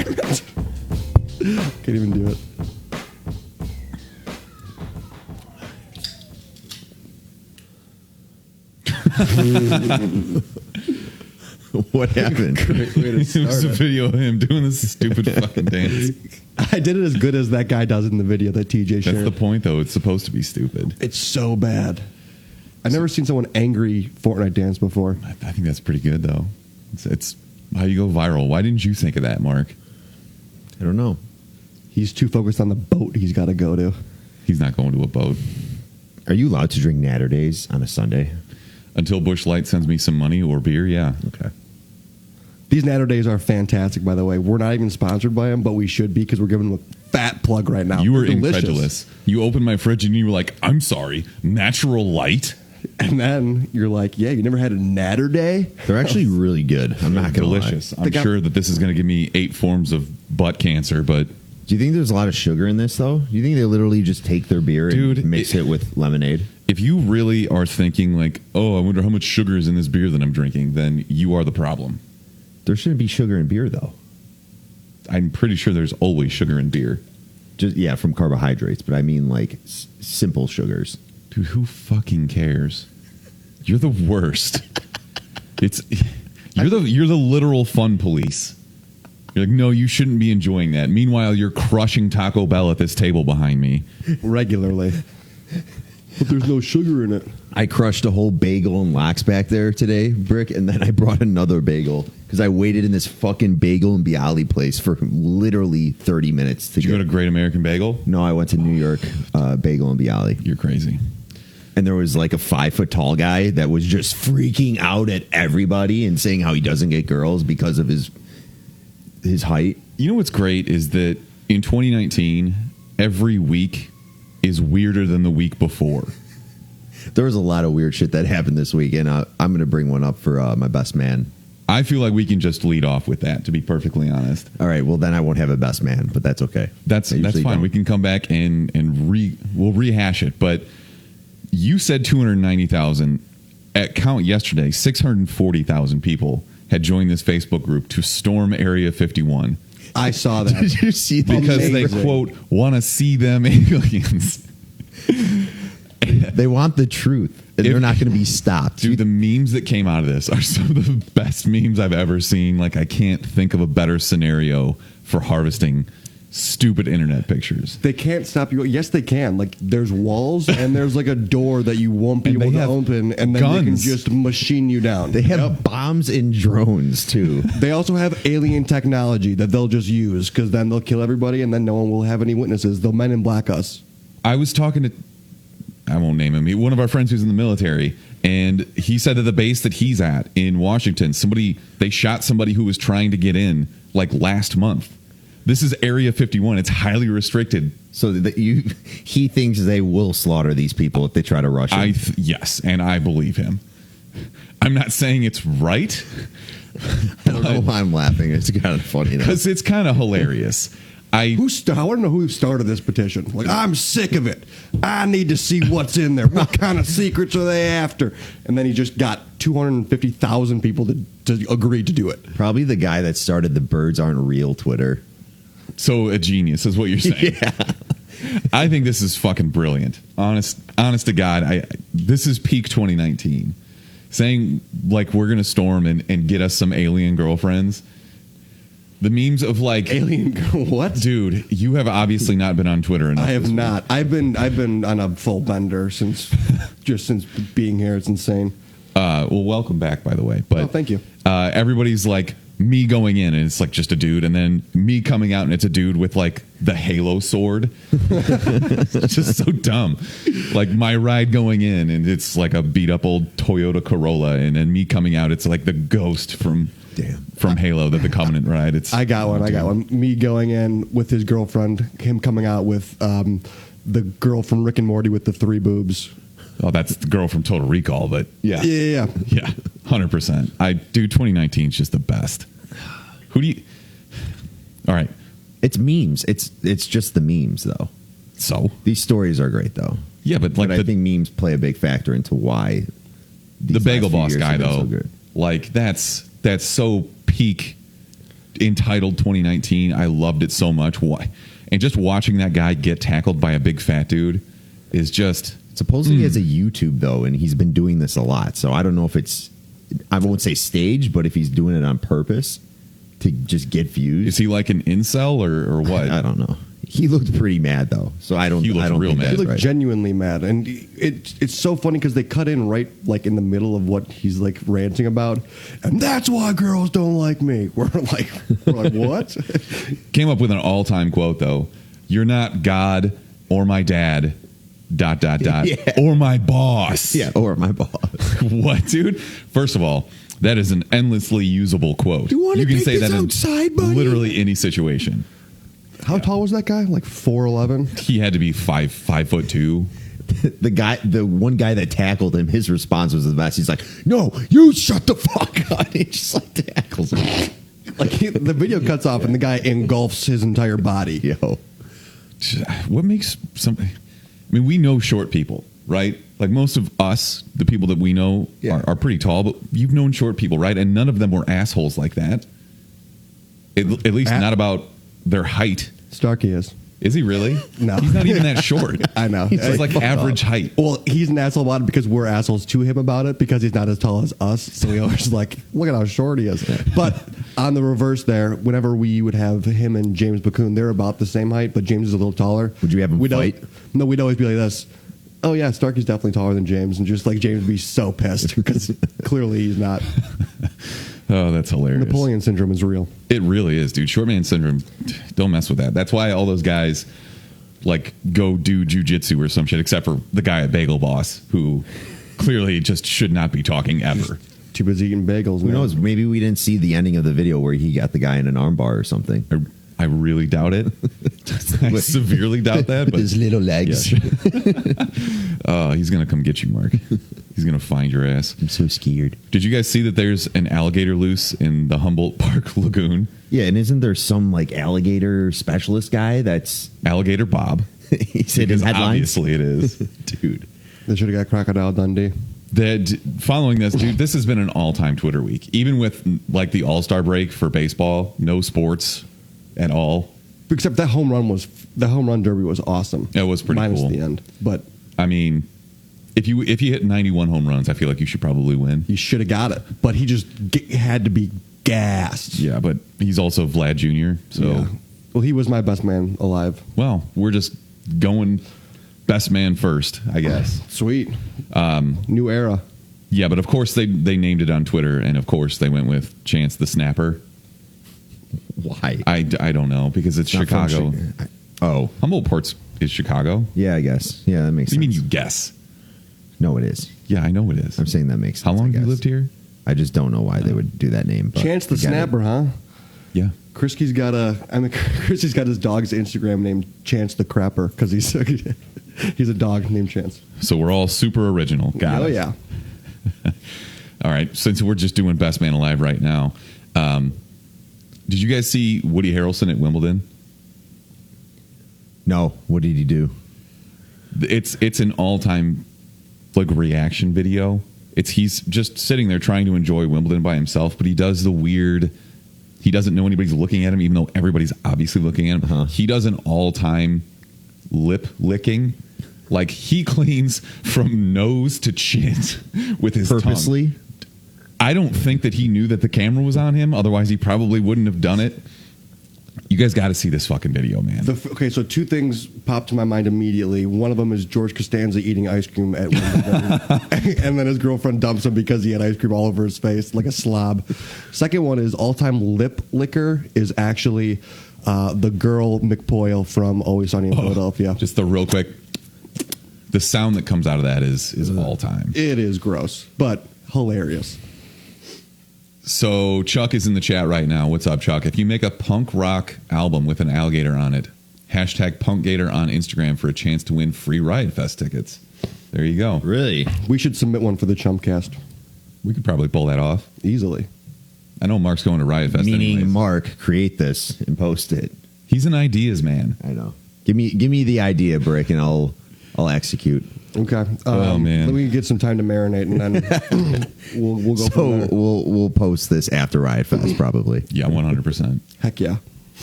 damn it. Can't even do it. What happened? Great way to It start was a it. video of him doing this stupid fucking dance. I did it as good as that guy does in the video that TJ shared. That's the point, though. It's supposed to be stupid. It's so bad. I've never seen someone angry Fortnite dance before. I think that's pretty good, though. It's how you go viral. Why didn't you think of that, Mark? I don't know. He's too focused on the boat he's got to go to. He's not going to a boat. Are you allowed to drink Natter Days on a Sunday? Until Busch Light sends me some money or beer, yeah. Okay. These Natter Days are fantastic, by the way. We're not even sponsored by them, but we should be because we're giving them a fat plug right now. You were They're delicious. incredulous. You opened my fridge and you were like, I'm sorry, natural light? And then you're like, yeah, you never had a Natter Day? They're actually really good. I'm not going to lie. Delicious. I'm sure that this is going to give me 8 forms of butt cancer, but Do you think there's a lot of sugar in this, though? Do you think they literally just take their beer Dude, and mix it with lemonade? if you really are thinking like, oh, I wonder how much sugar is in this beer that I'm drinking, then you are the problem. There shouldn't be sugar in beer, though. I'm pretty sure there's always sugar in beer. Just yeah, from carbohydrates, but I mean like simple sugars. Dude, who fucking cares? You're the worst. You're the literal fun police. You're like, no, you shouldn't be enjoying that. Meanwhile, you're crushing Taco Bell at this table behind me. Regularly. But there's no sugar in it. I crushed a whole bagel and lox back there today, Brick, and then I brought another bagel because I waited in this fucking bagel and Bialy place for literally 30 minutes to Did you go to Great American Bagel? No, I went to New York Bagel and Bialy. You're crazy. And there was like a 5-foot tall guy that was just freaking out at everybody and saying how he doesn't get girls because of his height. You know what's great is that in 2019, every week is weirder than the week before. There was a lot of weird shit that happened this week, and I'm going to bring one up for my best man. I feel like we can just lead off with that, to be perfectly honest. All right, well, then I won't have a best man, but that's okay. That's I usually fine. don't. We can come back and we'll rehash it. But you said 290,000. At count yesterday, 640,000 people had joined this Facebook group to storm Area 51. I saw that. Did you see that? Because they, Amazing. quote, want to see them aliens. They want the truth, and they're not going to be stopped. Dude, the memes that came out of this are some of the best memes I've ever seen. Like, I can't think of a better scenario for harvesting stupid internet pictures. They can't stop you. Yes, they can. Like, there's walls and there's like a door that you won't be And able they to have open, and then they can guns. just machine you down. They have bombs and drones, too. They also have alien technology that they'll just use because then they'll kill everybody and then no one will have any witnesses. They'll Men in Black us. I was talking to, I won't name him, one of our friends who's in the military, and he said that the base that he's at in Washington, they shot somebody who was trying to get in like last month. This is Area 51. It's highly restricted. So that he thinks they will slaughter these people if they try to rush him. Yes, and I believe him. I'm not saying it's right. I don't know why I'm laughing. It's kind of funny, though. Because it's kind of hilarious. I want to know who started this petition. Like, I'm sick of it. I need to see what's in there. What kind of secrets are they after? And then he just got 250,000 people to agree to do it. Probably the guy that started the birds aren't real Twitter. So a genius is what you're saying. Yeah. I think this is fucking brilliant. Honest to God, this is peak 2019. Saying like we're gonna storm and get us some alien girlfriends. The memes of like Alien girl, what? Dude, you have obviously not been on Twitter enough. I have this week. not. I've been on a full bender since being here. It's insane. Well, welcome back, by the way. But Oh, thank you. Everybody's like me going in, and it's like just a dude, and then me coming out, and it's a dude with like the Halo sword. It's just so dumb. Like my ride going in, and it's like a beat up old Toyota Corolla, and then me coming out, it's like the ghost from Halo, that the Covenant ride. I got one. Me going in with his girlfriend, him coming out with the girl from Rick and Morty with the 3 boobs. Oh, that's the girl from Total Recall, but yeah. 100%. Dude, 2019 is just the best. Who do you? All right. It's memes. It's just the memes, though. So These stories are great, though. yeah, but like I think memes play a big factor into why the Bagel Boss guy, so though, good. like that's so peak entitled 2019. I loved it so much. Why? And just watching that guy get tackled by a big fat dude is just... Supposedly he has a YouTube, though, and he's been doing this a lot. So I don't know if it's, I won't say staged, but if he's doing it on purpose to just get views. Is he like an incel or what? I don't know. He looked pretty mad, though. So I don't He looked real think mad. that's He looked right. genuinely mad, and it's so funny because they cut in right like in the middle of what he's like ranting about, and that's why girls don't like me. We're like what? Came up with an all-time quote, though. You're not God or my dad, ... Yeah. or my boss. Yeah, or my boss. What, dude? First of all, that is an endlessly usable quote. Do you wanna can take say this that outside, in buddy? literally any situation. How tall was that guy? Like 4'11". He had to be 5'2". The one guy that tackled him, his response was the best. He's like, "No, you shut the fuck up." He just like tackles him. Like the video cuts off, and the guy engulfs his entire body. Yo, What makes something? I mean, we know short people, right? Like most of us, the people that we know Yeah. are pretty tall, but you've known short people, right? And none of them were assholes like that. At least not about their height. Starkey is. Is he really? No. He's not even that short. I know. He's just like Fuck average off. height. Well, he's an asshole about it because we're assholes to him about it because he's not as tall as us. So we always like, look at how short he is. But on the reverse there, whenever we would have him and James Bacune, they're about the same height, but James is a little taller. Would you have him we'd fight? No, we'd always be like this. Oh, yeah, Starkey's definitely taller than James. And just like James would be so pissed because clearly he's not. Oh, that's hilarious. Napoleon syndrome is real. It really is, dude. Short man syndrome. Don't mess with that. That's why all those guys like go do jujitsu or some shit, except for the guy at Bagel Boss, who clearly just should not be talking ever. Too busy eating bagels. who man. knows? Maybe we didn't see the ending of the video where he got the guy in an armbar or something. I really doubt it. I severely doubt that. But little legs. he's gonna come get you, Mark. He's gonna find your ass. I'm so scared. Did you guys see that there's an alligator loose in the Humboldt Park Lagoon? Yeah, and isn't there some like alligator specialist guy that's Alligator Bob. he said in Because headlines? obviously it is. Dude. They should have got Crocodile Dundee. That following this, dude, this has been an all-time Twitter week. Even with like the All-Star break for baseball, no sports at all. Except that home run derby was awesome. It was pretty minus cool. the end, but I mean, if you hit 91 home runs, I feel like you should probably win. you should have got it. But he just had to be gassed. Yeah, but he's also Vlad Jr. So, Yeah. Well, he was my best man alive. well, we're just going best man first, I guess. Sweet. New era. Yeah, but of course they named it on Twitter, and of course they went with Chance the Snapper. Why? I don't know, because it's Not from Chicago. Oh, Humboldt Ports is Chicago. yeah, I guess. Yeah, that makes What do you sense. mean you guess? No, it is. Yeah, I know it is. I'm saying that makes sense. How long I have you guess. lived here? I just don't know why they would do that name. But Chance the I get it. Snapper, huh? Yeah. Christy's got Christy's got his dog's Instagram named Chance the Crapper because he's a dog named Chance. So we're all super original. Got Oh it. yeah. All right. Since we're just doing Best Man Alive right now, did you guys see Woody Harrelson at Wimbledon? No, what did he do? It's an all-time like reaction video. He's just sitting there trying to enjoy Wimbledon by himself, but he does the weird. He doesn't know anybody's looking at him, even though everybody's obviously looking at him. Uh-huh. He does an all-time lip licking. Like he cleans from nose to chin with his Purposely? tongue. I don't think that he knew that the camera was on him. Otherwise, he probably wouldn't have done it. You guys got to see this fucking video, man. Okay, so two things popped to my mind immediately. One of them is George Costanza eating ice cream at Wimbledon, and then his girlfriend dumps him because he had ice cream all over his face like a slob. Second one is all-time lip licker is actually the girl McPoyle from Always Sunny in Philadelphia. Just the real quick. The sound that comes out of that is all time. It is gross, but hilarious. So Chuck is in the chat right now. What's up, Chuck? If you make a punk rock album with an alligator on it, hashtag punkgator on Instagram for a chance to win free Riot Fest tickets. There you go. Really? We should submit one for the Chumpcast We could probably pull that off. easily. I know Mark's going to Riot Fest. Meaning, anyways. Mark, create this and post it. He's an ideas man. I know. Give me the idea, Brick, and I'll execute. Okay. Oh, man. Let me get some time to marinate, and then we'll go from there. we'll post this after Riot Fest probably. Yeah, 100%. Heck yeah.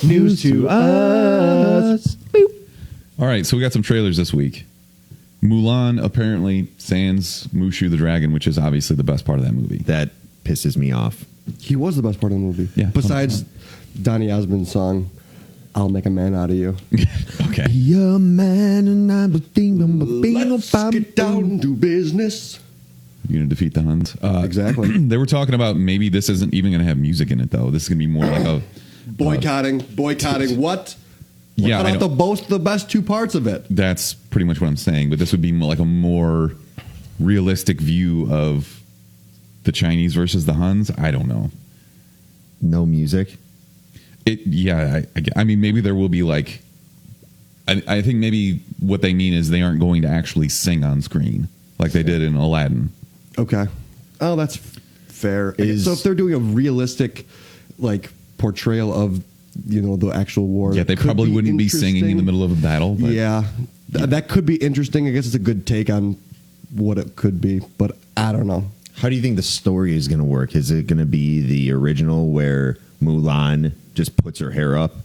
News to us. All right, so we got some trailers this week. Mulan apparently sans Mushu the Dragon, which is obviously the best part of that movie. That pisses me off. He was the best part of the movie. Yeah, Besides Donny Osmond's song, "I'll Make a Man Out of You." Okay. You're a man and I'm a thing. Let's get down to business. You're going to defeat the Huns. Exactly. They were talking about maybe this isn't even going to have music in it, though. This is going to be more like a... Boycotting what? Yeah, Cut I out know. the best two parts of it. That's pretty much what I'm saying. But this would be like a more realistic view of the Chinese versus the Huns. I don't know. No music. I mean, maybe there will be like... I think maybe what they mean is they aren't going to actually sing on screen like they did in Aladdin. Okay. Oh, that's fair. So if they're doing a realistic, like, portrayal of, the actual war, Yeah, they probably wouldn't be singing in the middle of a battle. But Yeah, that could be interesting. I guess it's a good take on what it could be, but I don't know. How do you think the story is going to work? Is it going to be the original where Mulan just puts her hair up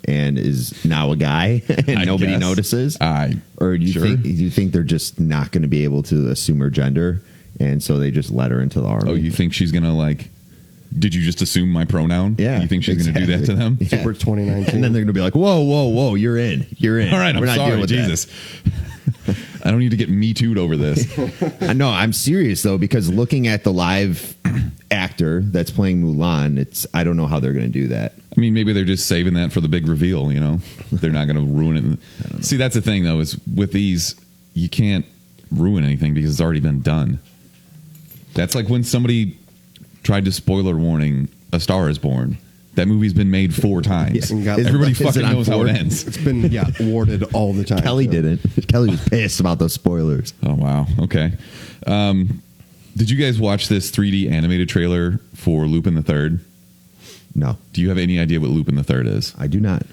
and is now a guy and I nobody guess. notices? Or do you think they're just not going to be able to assume her gender, and so they just let her into the army? Oh, you think she's going to like... Did you just assume my pronoun? Yeah. You think she's going to do that to them? Yeah. Super 2019. And then they're going to be like, whoa, you're in. All right, I'm sorry, Jesus. I don't need to get me too'd over this. No, I'm serious though, because looking at the live actor that's playing Mulan, I don't know how they're going to do that. I mean, maybe they're just saving that for the big reveal, They're not going to ruin it. See, that's the thing, though, is with these, you can't ruin anything because it's already been done. That's like when somebody tried to spoiler warning A Star is Born. That movie's been made 4 times. Yeah. Everybody Is it fucking on knows how it 4? ends. It's been awarded all the time. Kelly so. didn't. Kelly was pissed about those spoilers. Oh, wow. Okay. Did you guys watch this 3D animated trailer for Lupin the Third? No, Do you have any idea what Lupin the Third is? I do not.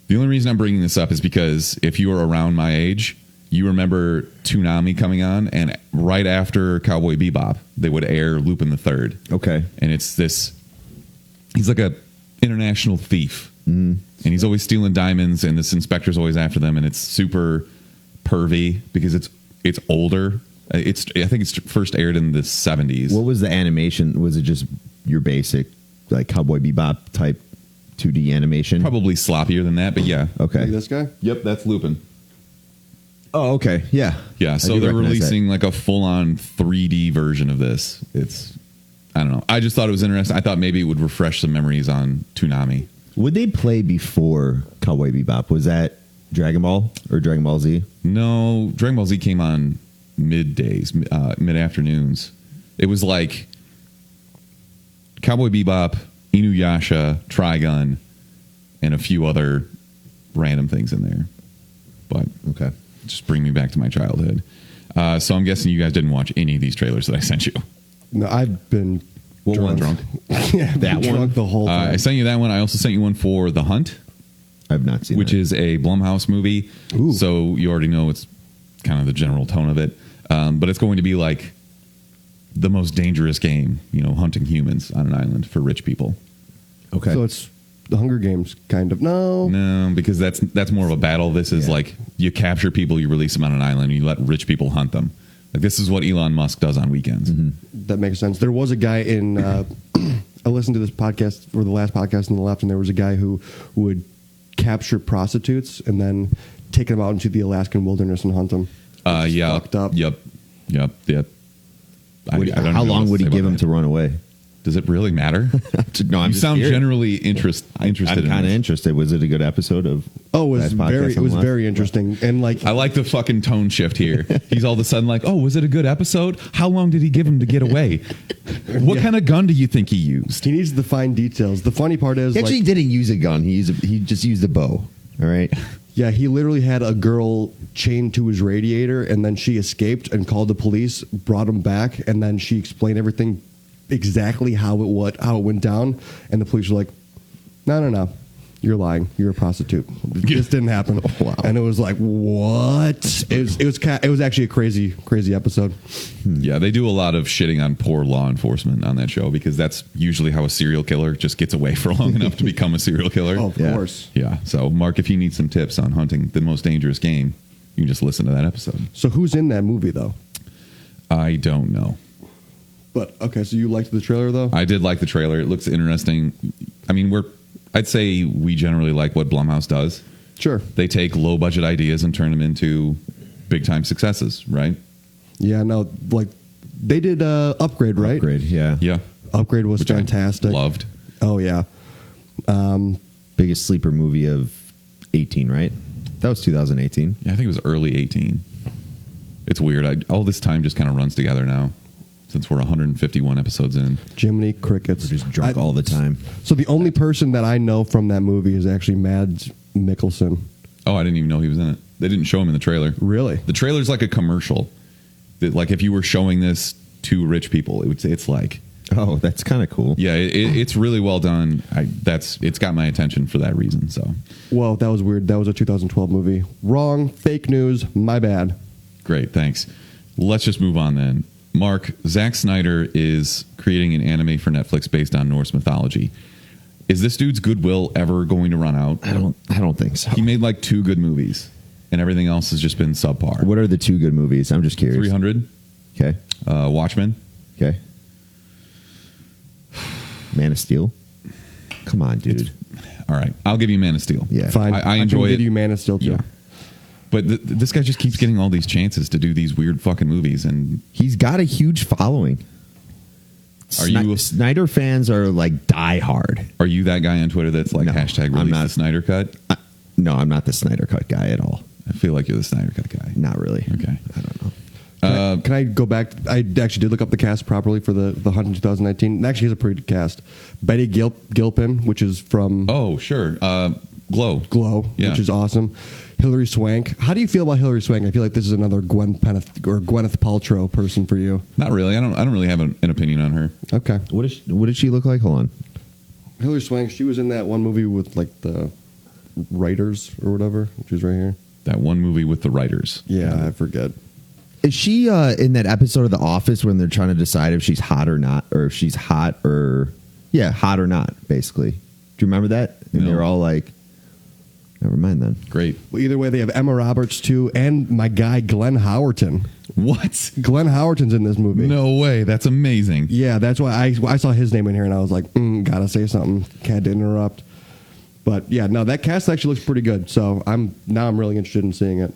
The only reason I'm bringing this up is because if you are around my age, you remember Toonami coming on, and right after Cowboy Bebop, they would air Lupin the Third. Okay. And it's this, he's like a international thief. And he's always stealing diamonds, and this inspector's always after them, and it's super pervy because it's older. I think it's first aired in the 70s. What was the animation? Was it just your basic, like Cowboy Bebop type 2D animation? Probably sloppier than that, but yeah. Okay. Like this guy? Yep, that's Lupin. Oh, okay. Yeah. Yeah, I so do they're recognize releasing like a full-on 3D version of this. I don't know. I just thought it was interesting. I thought maybe it would refresh some memories on Toonami. that. Would they play before Cowboy Bebop? Was that Dragon Ball or Dragon Ball Z? No, Dragon Ball Z came on middays, mid-afternoons. It was like Cowboy Bebop, Inuyasha, Trigun, and a few other random things in there. But Okay. just bring me back to my childhood. So I'm guessing you guys didn't watch any of these trailers that I sent you. No, I've been What one? Drunk. yeah, That been drunk one? the whole time. I sent you that one. I also sent you one for The Hunt, I've not seen which that. is a Blumhouse movie. Ooh. So you already know it's kind of the general tone of it. But it's going to be like the most dangerous game, hunting humans on an island for rich people. Okay. So it's the Hunger Games, kind of. No. No, because that's more of a battle. This is like you capture people, you release them on an island, and you let rich people hunt them. Like this is what Elon Musk does on weekends. That makes sense. There was a guy in. I listened to this podcast, or the last podcast on the left, and there was a guy who would capture prostitutes and then take them out into the Alaskan wilderness and hunt them. Yeah. Fucked up. Yep. I don't how know what long to would he say give about him that. to run away? Does it really matter? No, I'm You just sound curious. generally interested. I'm in kind of this. interested. Was it a good episode of? Oh, it was that podcast very. It on was the left? very interesting, and like I like the fucking tone shift here. He's all of a sudden like, "Oh, was it a good episode? How long did he give him to get away? What kind of gun do you think he used?" he needs the fine details. The funny part is, He actually like, didn't use a gun. He just used a bow. All right. yeah, he literally had a girl chained to his radiator, and then she escaped and called the police, brought him back, and then she explained everything exactly how it went down, and the police were like, no, You're lying. You're a prostitute. This didn't happen. Wow. And it was like, what? It was actually a crazy episode. Yeah, they do a lot of shitting on poor law enforcement on that show because that's usually how a serial killer just gets away for long enough to become a serial killer. Oh, of course. Yeah. So, Mark, if you need some tips on hunting the most dangerous game, you can just listen to that episode. So who's in that movie, though? I don't know. But, okay, so you liked the trailer, though? I did like the trailer. It looks interesting. I mean, I'd say we generally like what Blumhouse does. Sure. They take low budget ideas and turn them into big time successes, right? Yeah, no, like, they did Upgrade, right? Upgrade, yeah. Yeah. Upgrade was Which I fantastic. loved. Oh, yeah. Biggest sleeper movie of 18, right? That was 2018. Yeah, I think it was early 18. It's weird. All this time just kind of runs together now since we're 151 episodes in. Jiminy Crickets. Just drunk all the time. So the only person that I know from that movie is actually Mads Mikkelsen. Oh, I didn't even know he was in it. They didn't show him in the trailer. Really? The trailer's like a commercial. That, like, if you were showing this to rich people, it's like, Oh, that's kind of cool. yeah, it's really well done. It's got my attention for that reason. So Well, that was weird. That was a 2012 movie. Wrong. Fake news. My bad. great, thanks. Let's just move on then. Mark, Zack Snyder is creating an anime for Netflix based on Norse mythology. Is this dude's goodwill ever going to run out? I don't think so. He made like 2 good movies, and everything else has just been subpar. What are the 2 good movies? I'm just curious. 300, Okay. Watchmen. Okay. Man of Steel. Come on, dude. All right, I'll give you Man of Steel. Yeah. Fine. I enjoy can it. give you Man of Steel, too. Yeah. But this guy just keeps getting all these chances to do these weird fucking movies, and He's got a huge following. Are you- Snyder fans are like die hard. are you that guy on Twitter that's like No, hashtag I'm release not. the Snyder Cut? No, I'm not the Snyder Cut guy at all. I feel like you're the Snyder Cut guy. Not really. Okay. I don't know. Can I go back? I actually did look up the cast properly for the Hunt in 2019. It actually is a pretty good cast. Betty Gilpin, which is from Oh, sure. Glow. Glow, Yeah. which is awesome. Hilary Swank. How do you feel about Hilary Swank? I feel like this is another Gwyneth Paltrow person for you. Not really. I don't really have an opinion on her. Okay. What did she look like? Hold on. Hilary Swank, she was in that one movie with like the writers or whatever. She's right here. That one movie with the writers. Yeah, I forget. Is she in that episode of The Office when they're trying to decide if she's hot or not, or if she's hot or hot or not? Basically, do you remember that? And No. they're all like, "Never mind then." Great. Well, either way, they have Emma Roberts too, and my guy Glenn Howerton. What? Glenn Howerton's in this movie. No way. That's amazing. Yeah, that's why I saw his name in here and I was like, gotta say something. Can't interrupt. But yeah, no, that cast actually looks pretty good. So I'm really interested in seeing it.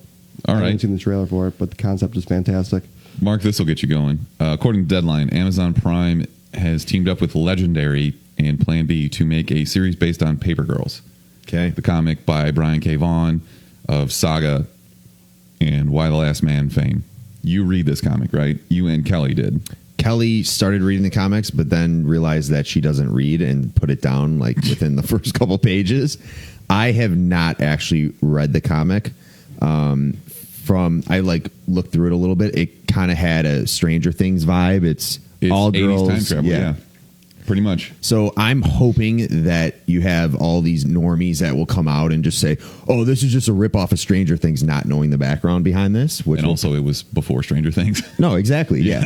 All I right. haven't seen the trailer for it, but the concept is fantastic. Mark, this will get you going. According to Deadline, Amazon Prime has teamed up with Legendary and Plan B to make a series based on Paper Girls, Okay. the comic by Brian K. Vaughan of Saga and Why the Last Man fame. You read this comic, right? You and Kelly did. Kelly started reading the comics, but then realized that she doesn't read and put it down like within the first couple pages. I have not actually read the comic. I like looked through it a little bit. It kind of had a Stranger Things vibe. It's all 80s girls. time travel, yeah. Pretty much. So I'm hoping that you have all these normies that will come out and just say, "Oh, this is just a ripoff of Stranger Things," not knowing the background behind this. Which And also, it was before Stranger Things. no, exactly, yeah.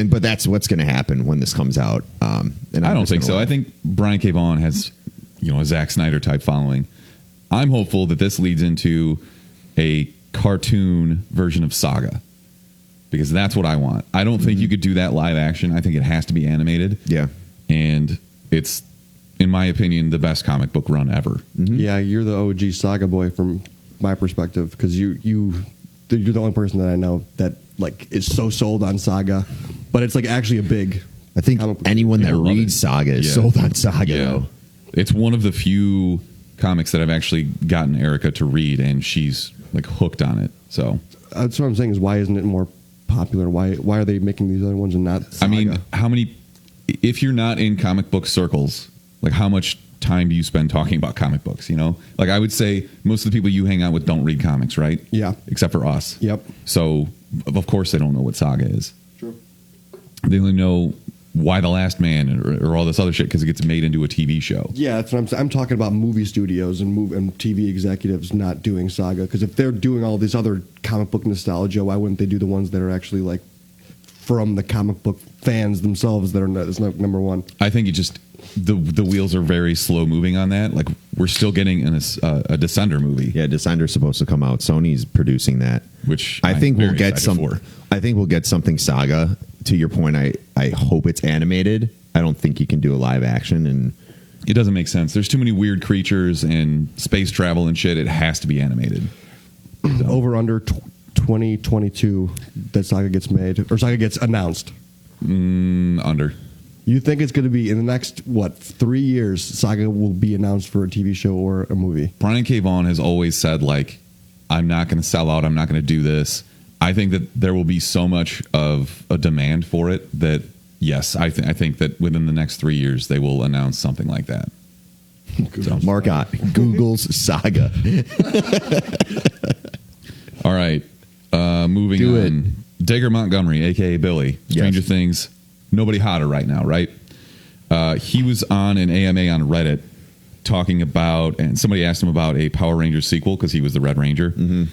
But that's what's going to happen when this comes out. And I I'm don't just think gonna so. laugh. I think Brian K. Vaughan has, a Zack Snyder type following. I'm hopeful that this leads into a cartoon version of Saga, because that's what I want. I don't think you could do that live action. I think it has to be animated. Yeah. And it's, in my opinion, the best comic book run ever. Yeah, you're the OG Saga boy from my perspective because you're the only person that I know that like is so sold on Saga, but it's like actually a big. I think comic book. anyone that I love reads it. Saga is Yeah. sold on Saga. Though. It's one of the few comics that I've actually gotten Erica to read, and she's like hooked on it. So That's what I'm saying is why isn't it more popular? Why are they making these other ones and not Saga? I mean, how many, if you're not in comic book circles, like how much time do you spend talking about comic books? Like I would say most of the people you hang out with don't read comics, right? Yeah. Except for us. Yep. So of course they don't know what Saga is. True. They only know Why the Last Man or all this other shit because it gets made into a TV show. Yeah, that's what I'm talking about. Movie studios and TV executives not doing Saga, because if they're doing all these other comic book nostalgia, why wouldn't they do the ones that are actually like from the comic book fans themselves that are that's not number one? I think the wheels are very slow moving on that. Like we're still getting a Descender movie. Yeah, Descender's supposed to come out. Sony's producing that, which I think we'll get I think we'll get something Saga. To your point, I hope it's animated. I don't think you can do a live action, and it doesn't make sense. There's too many weird creatures and space travel and shit. It has to be animated. So. Over under 2022 that Saga gets made or Saga gets announced. Under. You think it's going to be in the next 3 years? Saga will be announced for a TV show or a movie. Brian K. Vaughan has always said like, I'm not going to sell out. I'm not going to do this. I think that there will be so much of a demand for it that, yes, I think that within the next 3 years, they will announce something like that. So, mark out Google's Saga. All right. Moving on. Digger Montgomery, a.k.a. Billy. Stranger Things. Nobody hotter right now, right? He was on an AMA on Reddit talking about, and somebody asked him about a Power Rangers sequel because he was the Red Ranger. Mm-hmm.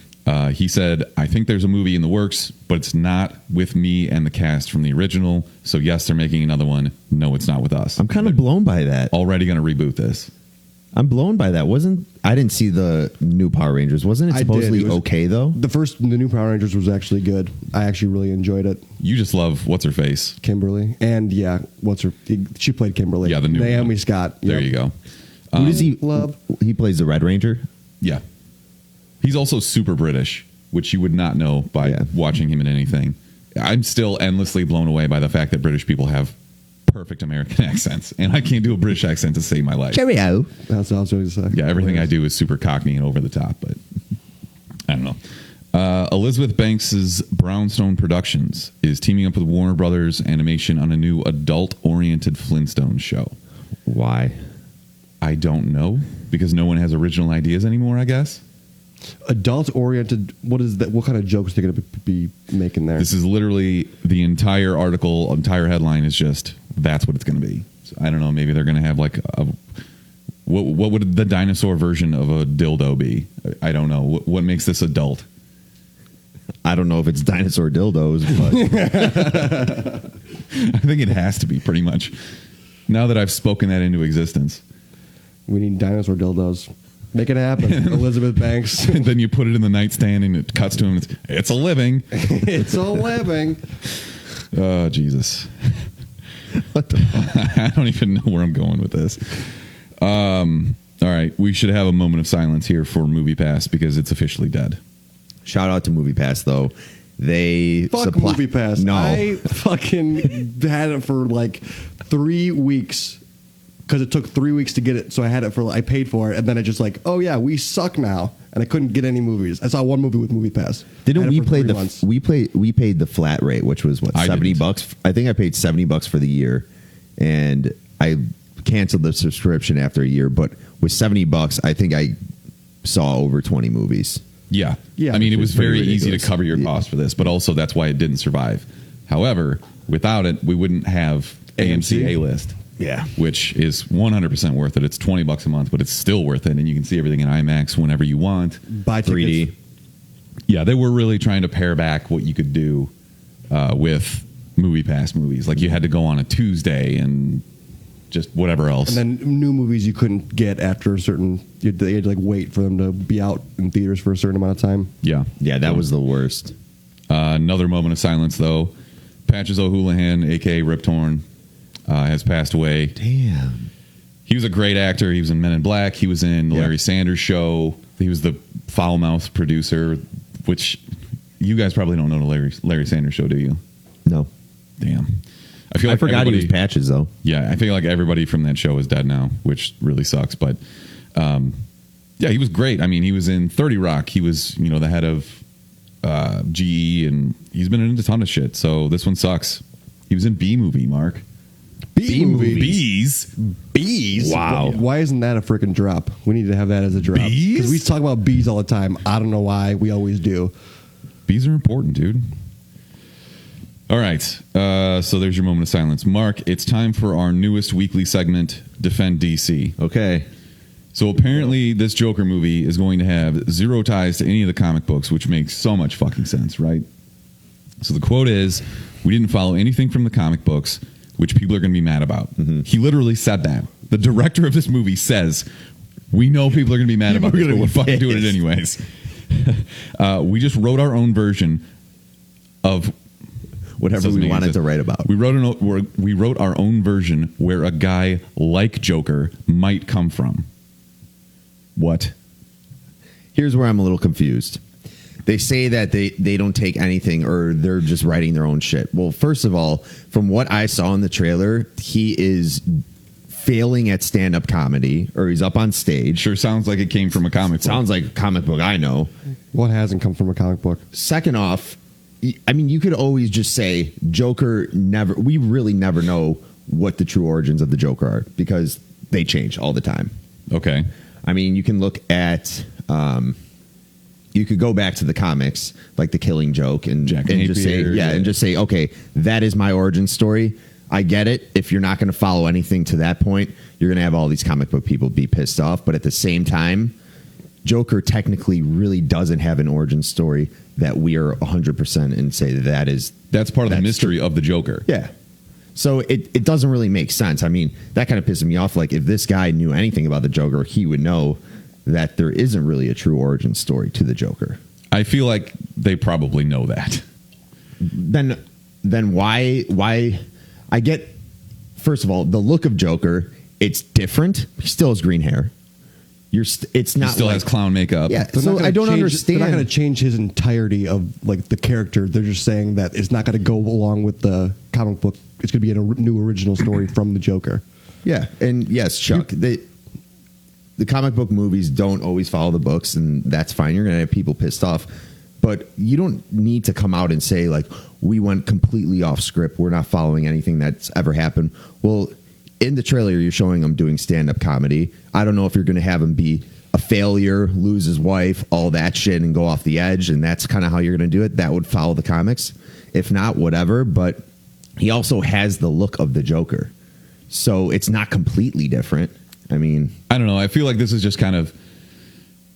He said, I think there's a movie in the works, but it's not with me and the cast from the original. So, yes, they're making another one. No, it's not with us. I'm kind of blown by that. Already going to reboot this. I'm blown by that. I didn't see the new Power Rangers. Wasn't it supposedly okay, though? The new Power Rangers was actually good. I actually really enjoyed it. You just love, what's her face? Kimberly. And, she played Kimberly. Yeah, the new Naomi one. Scott. There you go. Who does he love? He plays the Red Ranger? Yeah. He's also super British, which you would not know by watching him in anything. I'm still endlessly blown away by the fact that British people have perfect American accents, and I can't do a British accent to save my life. Cheerio. That's what I was going to say. Yeah, everything I do is super Cockney and over the top, but I don't know. Elizabeth Banks's Brownstone Productions is teaming up with Warner Brothers Animation on a new adult-oriented Flintstones show. Why? I don't know, because no one has original ideas anymore, I guess. Adult-oriented, what is that? What kind of jokes are they going to be making there? This is literally the entire article, entire headline is just, that's what it's going to be. So I don't know, maybe they're going to have like what would the dinosaur version of a dildo be? I don't know. What makes this adult? I don't know if it's dinosaur dildos, but I think it has to be pretty much. Now that I've spoken that into existence. We need dinosaur dildos. Make it happen, Elizabeth Banks. And then you put it in the nightstand and it cuts to him. It's a living. It's a living. Oh, Jesus. What the fuck? I don't even know where I'm going with this. All right. We should have a moment of silence here for MoviePass because it's officially dead. Shout out to MoviePass, though. They Fuck MoviePass. No. I fucking had it for like 3 weeks. Because it took 3 weeks to get it, so I paid for it, and then I just like, oh yeah, we suck now, and I couldn't get any movies. I saw one movie with MoviePass. Didn't we play we paid the flat rate, which was what, $70? I think I paid $70 for the year, and I canceled the subscription after a year. But with $70, I think I saw over 20 movies. Yeah. I mean, it was very easy to cover your costs for this, but also that's why it didn't survive. However, without it, we wouldn't have AMC A-List. Yeah. Which is 100% worth it. It's $20 a month, but it's still worth it. And you can see everything in IMAX whenever you want. Buy 3D. Yeah, they were really trying to pare back what you could do with MoviePass movies. Like you had to go on a Tuesday and just whatever else. And then new movies you couldn't get after a certain... You had to like wait for them to be out in theaters for a certain amount of time. Yeah. Yeah, that was the worst. Another moment of silence, though. Patches O'Houlihan, a.k.a. Rip Torn, has passed away. Damn. He was a great actor. He was in Men in Black. He was in the Larry Sanders Show. He was the foul-mouthed producer, which you guys probably don't know the Larry Sanders Show, do you? No. Damn. I forgot he was Patches, though. Yeah, I feel like everybody from that show is dead now, which really sucks. But, yeah, he was great. I mean, he was in 30 Rock. He was, the head of GE, and he's been in a ton of shit. So this one sucks. He was in B-Movie, Mark. B-Movie. Bees? Wow. Why isn't that a freaking drop? We need to have that as a drop. Bees? Because we talk about bees all the time. I don't know why. We always do. Bees are important, dude. All right. So there's your moment of silence. Mark, it's time for our newest weekly segment, Defend DC. Okay. So apparently this Joker movie is going to have zero ties to any of the comic books, which makes so much fucking sense, right? So the quote is, we didn't follow anything from the comic books, which people are going to be mad about. Mm-hmm. He literally said that. The director of this movie says, we know people are going to be mad about it, but we're fucking doing it anyways. We just wrote our own version of whatever we wanted to write about. We wrote our own version where a guy like Joker might come from. What? Here's where I'm a little confused. They say that they don't take anything, or they're just writing their own shit. Well, first of all, from what I saw in the trailer, he is failing at stand-up comedy, or he's up on stage. Sure sounds like it came from a comic book. Sounds like a comic book I know. What hasn't come from a comic book? Second off, I mean, you could always just say Joker we really never know what the true origins of the Joker are, because they change all the time. Okay. I mean, you can look at, you could go back to the comics, like The Killing Joke, and just say, and just say, okay, that is my origin story. I get it. If you're not going to follow anything to that point, you're going to have all these comic book people be pissed off. But at the same time, Joker technically really doesn't have an origin story that we are 100% and say that's part of the mystery of the Joker. Yeah. So it doesn't really make sense. I mean, that kind of pisses me off. Like, if this guy knew anything about the Joker, he would know that there isn't really a true origin story to the Joker. I feel like they probably know that. Then why? I get, first of all, the look of Joker. It's different. He still has green hair. It's not. He still has clown makeup. Yeah. So I don't understand. They're not going to change his entirety of like the character. They're just saying that it's not going to go along with the comic book. It's going to be a new original story from the Joker. Yeah, and yes, Chuck. The comic book movies don't always follow the books, and that's fine. You're going to have people pissed off, but you don't need to come out and say like, we went completely off script. We're not following anything that's ever happened. Well, in the trailer, you're showing him doing stand-up comedy. I don't know if you're going to have him be a failure, lose his wife, all that shit, and go off the edge, and that's kind of how you're going to do it. That would follow the comics. If not, whatever. But he also has the look of the Joker, so it's not completely different. I mean, I don't know. I feel like this is just kind of,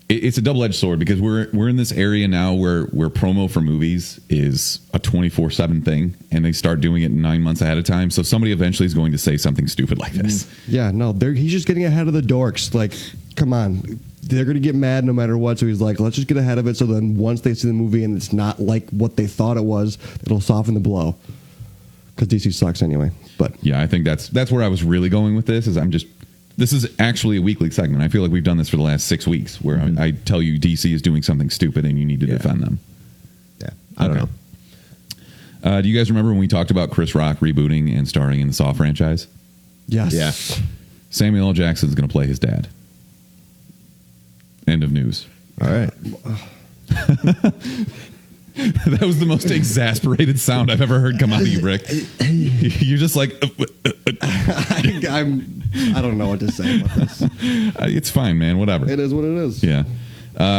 it's a double-edged sword, because we're in this area now where promo for movies is a 24/7 thing, and they start doing it 9 months ahead of time. So somebody eventually is going to say something stupid like this. Yeah, no, he's just getting ahead of the dorks. Like, come on, they're going to get mad no matter what. So he's like, let's just get ahead of it. So then once they see the movie and it's not like what they thought it was, it'll soften the blow. Because DC sucks anyway. But yeah, I think that's where I was really going with this. This is actually a weekly segment. I feel like we've done this for the last 6 weeks, where I tell you DC is doing something stupid and you need to defend them. Yeah, I don't know. Do you guys remember when we talked about Chris Rock rebooting and starring in the Saw franchise? yes. Yeah. Samuel L. Jackson is going to play his dad. End of news. All right. That was the most exasperated sound I've ever heard come out of you, Rick. You're just like... I don't know what to say about this. It's fine, man. Whatever. It is what it is. Yeah.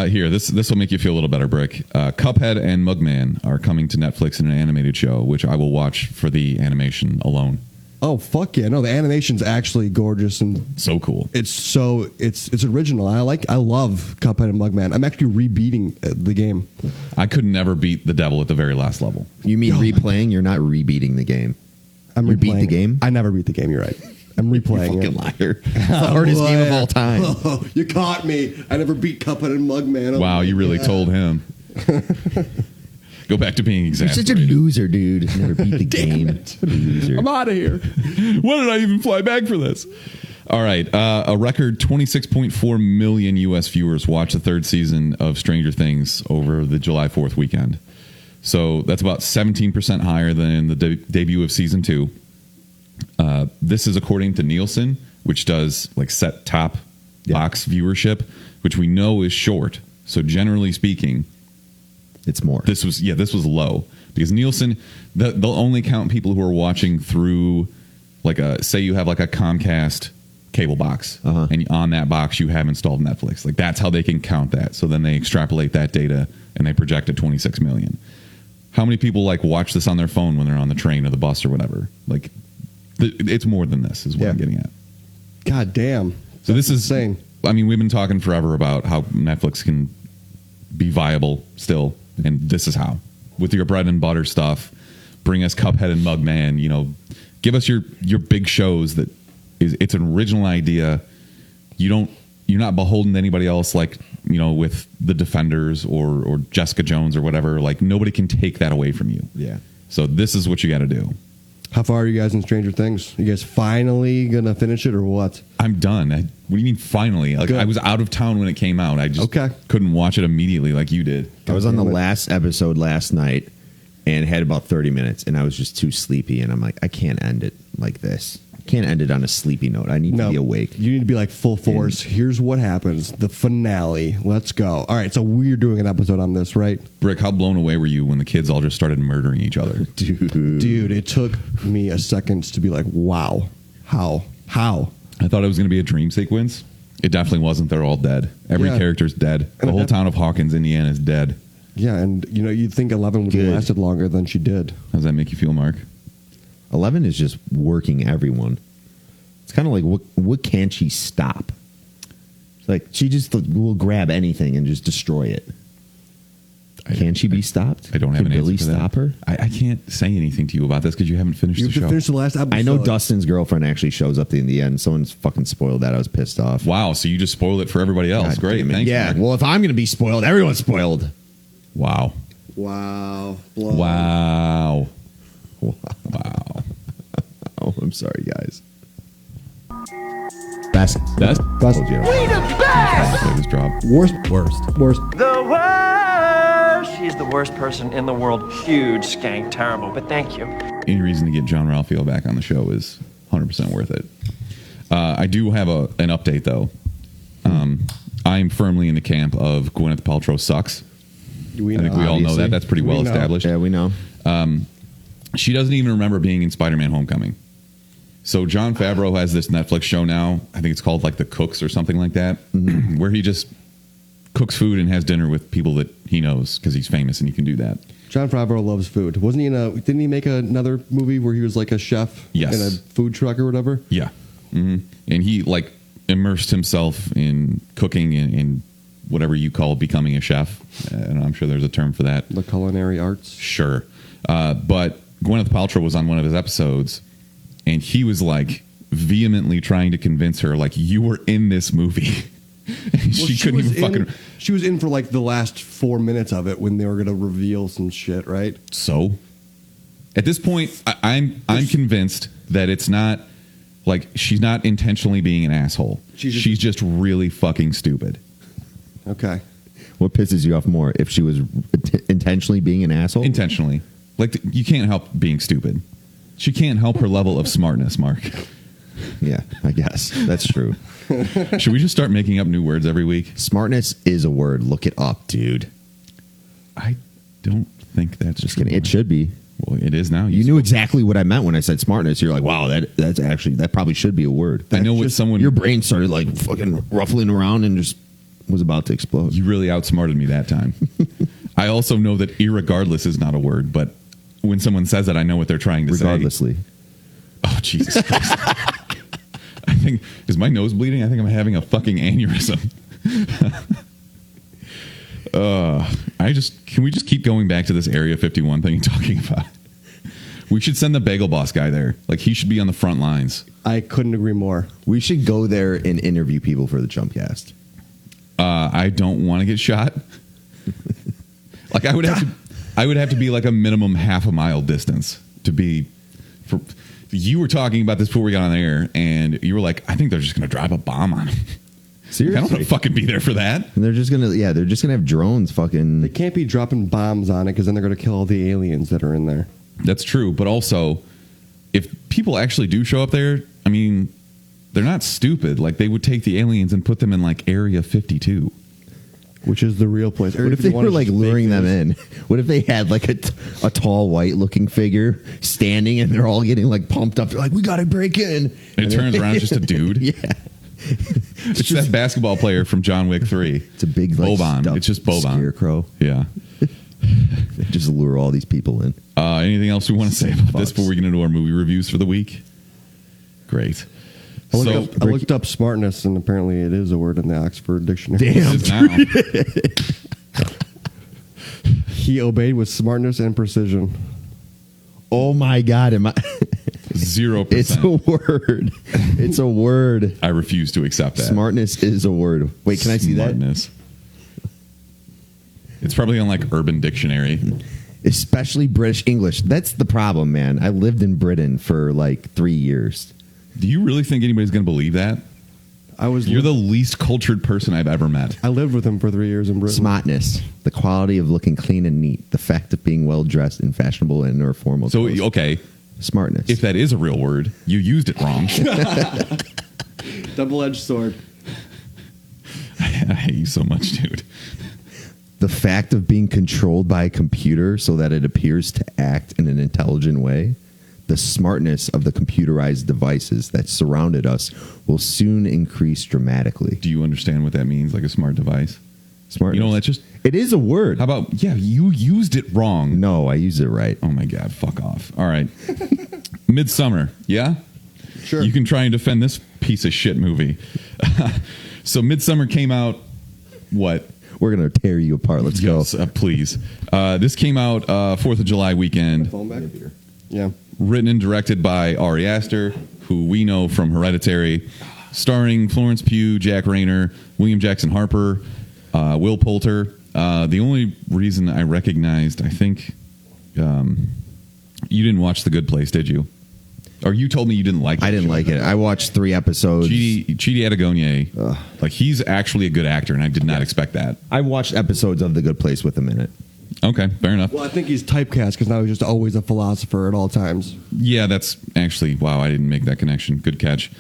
Here, this will make you feel a little better, Brick. Cuphead and Mugman are coming to Netflix in an animated show, which I will watch for the animation alone. Oh, fuck yeah. No, the animation's actually gorgeous and so cool. It's original. I love Cuphead and Mugman. I'm actually rebeating the game. I could never beat the devil at the very last level. You mean replaying? You're not rebeating the game. You beat the game? I never beat the game. You're right. I'm replaying you it. Fucking liar. It's the hardest game of all time. Oh, you caught me. I never beat Cuphead and Mugman. Wow, you really told him. Go back to being exasperated. You're such a loser, dude. Never beat the game. It. What a loser. I'm out of here. Why did I even fly back for this? All right. A record 26.4 million U.S. viewers watched the third season of Stranger Things over the July 4th weekend. So that's about 17% higher than the debut of season 2. This is according to Nielsen, which does like set top box viewership, which we know is short. So generally speaking, it's more. This was low, because Nielsen, they'll only count people who are watching through like say you have like a Comcast cable box, and on that box you have installed Netflix. Like, that's how they can count that. So then they extrapolate that data and they project at 26 million. How many people like watch this on their phone when they're on the train or the bus or whatever? Like, it's more than this, is what I'm getting at. God damn. So this is insane. I mean, we've been talking forever about how Netflix can be viable still, and this is how. With your bread and butter stuff, bring us Cuphead and Mugman. You know, give us your big shows that it's an original idea. You're not beholden to anybody else, like, you know, with The Defenders or Jessica Jones or whatever. Like, nobody can take that away from you. Yeah. So this is what you got to do. How far are you guys in Stranger Things? You guys finally gonna finish it or what? I'm done. What do you mean finally? Like, Good. I was out of town when it came out. I just couldn't watch it immediately like you did. I was on the last episode last night and had about 30 minutes, and I was just too sleepy, and I'm like, I can't end it like this. I can't end it on a sleepy note. I need to be awake. You need to be like full force. Here's what happens. The finale. Let's go. All right, so we're doing an episode on this, right? Brick, how blown away were you when the kids all just started murdering each other? Dude, it took me a second to be like, wow. How? I thought it was going to be a dream sequence. It definitely wasn't. They're all dead. Every character's dead. The whole town of Hawkins, Indiana is dead. Yeah, and you know, you'd think 11 would have lasted longer than she did. How does that make you feel, Mark? 11 is just working everyone. It's kind of like, what can she stop? It's like, she just will grab anything and just destroy it. Can she be stopped? I don't have an Billy answer for that. stop her? I can't say anything to you about this because you haven't finished You the have to show. finish the last episode. I know Dustin's girlfriend actually shows up in the end. Someone's fucking spoiled that. I was pissed off. Wow, so you just spoiled it for everybody else. God Great, damn it. thanks. Yeah, Mark. well, if I'm going to be spoiled, everyone's spoiled. Wow. Wow. Wow. Wow. Wow. Oh, I'm sorry, guys. Best. Best. Told you. We the best! Play this drop. Worst. The worst! She's the worst person in the world. Huge skank, terrible, but thank you. Any reason to get John Ralphio back on the show is 100% worth it. I do have an update, though. I'm firmly in the camp of Gwyneth Paltrow sucks. I think we all know that. That's pretty well established. Yeah, we know. She doesn't even remember being in Spider-Man Homecoming. So Jon Favreau has this Netflix show now. I think it's called like The Cooks or something like that, where he just cooks food and has dinner with people that he knows because he's famous and he can do that. Jon Favreau loves food. Wasn't he didn't he make another movie where he was like a chef Yes. in a food truck or whatever? Yeah. And he like immersed himself in cooking and whatever you call becoming a chef. And I'm sure there's a term for that. The culinary arts. Sure. But Gwyneth Paltrow was on one of his episodes, and he was like vehemently trying to convince her, like, you were in this movie. And she couldn't even fucking. She was in for like the last 4 minutes of it when they were going to reveal some shit, right? So, at this point, I'm convinced that it's not like she's not intentionally being an asshole. She's just really fucking stupid. Okay. What pisses you off more? If she was intentionally being an asshole? Intentionally. Like, you can't help being stupid. She can't help her level of smartness, Mark. Yeah, I guess. That's true. Should we just start making up new words every week? Smartness is a word. Look it up, dude. I don't think that's Just kidding. It should be. Well, it is now. You knew exactly what I meant when I said smartness. You're like, wow, that probably should be a word. I know what someone. Your brain started like fucking ruffling around and just was about to explode. You really outsmarted me that time. I also know that irregardless is not a word, but when someone says it, I know what they're trying to Regardlessly. say. Oh, Jesus Christ. I think, is my nose bleeding? I think I'm having a fucking aneurysm. Can we just keep going back to this Area 51 thing you're talking about? We should send the Bagel Boss guy there. Like, he should be on the front lines. I couldn't agree more. We should go there and interview people for the Chumpcast. I don't want to get shot. Like, I would have to be like a minimum half a mile distance to be. You were talking about this before we got on the air, and you were like, I think they're just going to drop a bomb on him. Seriously? I don't want to fucking be there for that. And they're just gonna have drones fucking. They can't be dropping bombs on it because then they're going to kill all the aliens that are in there. That's true, but also, if people actually do show up there, I mean, they're not stupid. Like, they would take the aliens and put them in like Area 52. Which is the real place. What if they were like luring them in? What if they had like a tall white looking figure standing and they're all getting like pumped up? They're like, we got to break in. And it turns around, it's just a dude. Yeah. It's just that basketball player from John Wick 3. It's a big like, Boban. stuffed It's just Boban. Scarecrow. Yeah. They just lure all these people in. Anything else we want to say about this before we get into our movie reviews for the week? Great. I looked up smartness, and apparently it is a word in the Oxford Dictionary. Damn. It is now. He obeyed with smartness and precision. Oh my God! 0%. It's a word. It's a word. I refuse to accept that. Smartness is a word. Wait, can I see that? Smartness. It's probably on like Urban Dictionary. Especially British English. That's the problem, man. I lived in Britain for like 3 years. Do you really think anybody's going to believe that? You're the least cultured person I've ever met. I lived with him for 3 years in Britain. Smartness, the quality of looking clean and neat, the fact of being well dressed in fashionable and or formal So, clothes. okay, Smartness. if that is a real word, you used it wrong. Double-edged sword. I hate you so much, dude. The fact of being controlled by a computer so that it appears to act in an intelligent way. The smartness of the computerized devices that surrounded us will soon increase dramatically. Do you understand what that means, like a smart device? Smartness. You know, that's just... It is a word. How about, yeah, you used it wrong. No, I use it right. Oh, my God, fuck off. All right. Midsommar, yeah? Sure. You can try and defend this piece of shit movie. So Midsommar came out, what? We're going to tear you apart. Let's Yes, go. please. This came out 4th of July weekend. Phone back? Yeah. Written and directed by Ari Aster, who we know from Hereditary, starring Florence Pugh, Jack Rayner, William Jackson Harper, Will Poulter. The only reason I recognized, I think, you didn't watch The Good Place, did you? Or you told me you didn't like it. I didn't like it. I watched 3 episodes. Chidi Adegonier, like he's actually a good actor, and I did not expect that. I watched episodes of The Good Place with him in it. Okay, fair enough. Well, I think he's typecast because now he's just always a philosopher at all times. Yeah, that's actually, wow, I didn't make that connection. Good catch.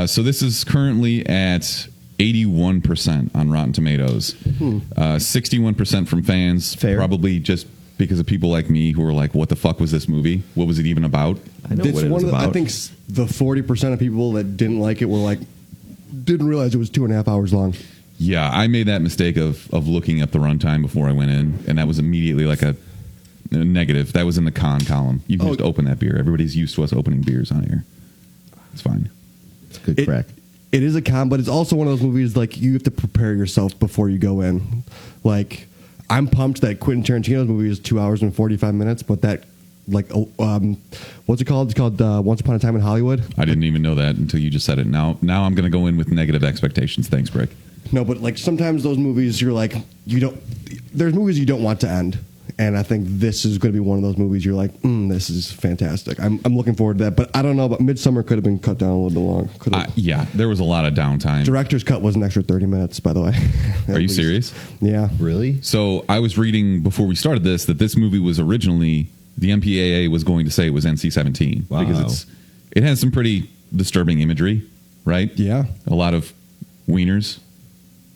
So this is currently at 81% on Rotten Tomatoes. 61% from fans. Fair. Probably just because of people like me who are like, what the fuck was this movie? What was it even about? I know what it was about. I think the 40% of people that didn't like it were like, didn't realize it was 2.5 hours long. Yeah, I made that mistake of looking up the runtime before I went in, and that was immediately like a negative. That was in the con column. You can just open that beer. Everybody's used to us opening beers on here. It's fine. It's good crack. It is a con, but it's also one of those movies like you have to prepare yourself before you go in. Like, I'm pumped that Quentin Tarantino's movie is 2 hours and 45 minutes, but that, like, what's it called? It's called Once Upon a Time in Hollywood. I didn't even know that until you just said it. Now I'm going to go in with negative expectations. Thanks, Brick. No, but like sometimes those movies, you're like, there's movies you don't want to end. And I think this is going to be one of those movies you're like, this is fantastic. I'm looking forward to that. But I don't know, but Midsommar could have been cut down a little bit long. Yeah, there was a lot of downtime. Director's cut was an extra 30 minutes, by the way. Are you serious? Yeah. Really? So I was reading before we started this that this movie was originally, the MPAA was going to say it was NC-17. Wow. Because it has some pretty disturbing imagery, right? Yeah. A lot of wieners.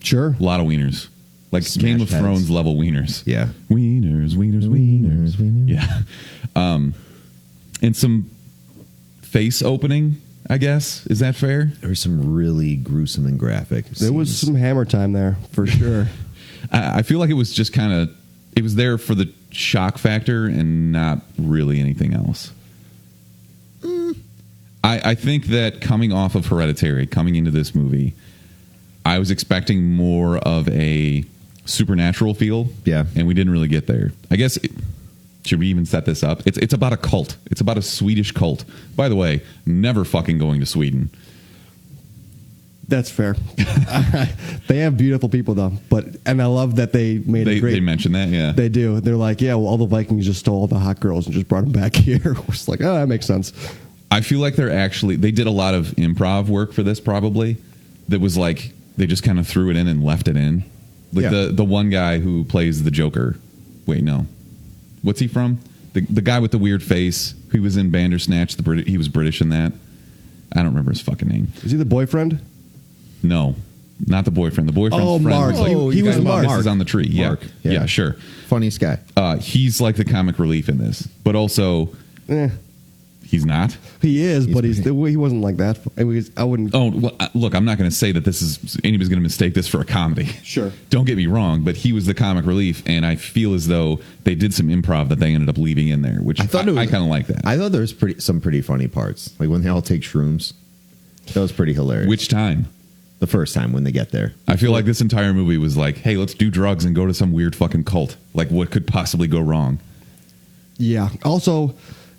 Sure. A lot of wieners. Like Smash Game of heads. Thrones level wieners. Yeah. Wieners. Yeah. And some face opening, I guess. Is that fair? There was some really gruesome and graphic There was scenes. some hammer time there, for sure. I feel like it was just kind of, it was there for the shock factor and not really anything else. I think that coming off of Hereditary, coming into this movie, I was expecting more of a supernatural feel. Yeah. And we didn't really get there. I guess, should we even set this up? It's about a cult. It's about a Swedish cult. By the way, never fucking going to Sweden. That's fair. They have beautiful people, though. And I love that they made a great... They mentioned that, yeah. They do. They're like, yeah, well, all the Vikings just stole all the hot girls and just brought them back here. It's like, oh, that makes sense. I feel like they did a lot of improv work for this, probably. That was like, they just kind of threw it in and left it in. Like Yeah. the one guy who plays the Joker. Wait, no. What's he from? The guy with the weird face. He was in Bandersnatch. He was British in that. I don't remember his fucking name. Is he the boyfriend? No, not the boyfriend. The boyfriend's Oh, friend Mark. was like, Oh, he was Mark. Kisses on the tree. Mark. Yeah. Yeah. Yeah, sure. Funniest guy. He's like the comic relief in this, but also He's not. He is, but he wasn't like that. I wouldn't. Oh, well, look, I'm not going to say that anybody's going to mistake this for a comedy. Sure. Don't get me wrong, but he was the comic relief, and I feel as though they did some improv that they ended up leaving in there, which I kind of like that. I thought there was some pretty funny parts, like when they all take shrooms. That was pretty hilarious. Which time? The first time when they get there. I feel like this entire movie was like, hey, let's do drugs and go to some weird fucking cult. Like, what could possibly go wrong? Yeah. Also,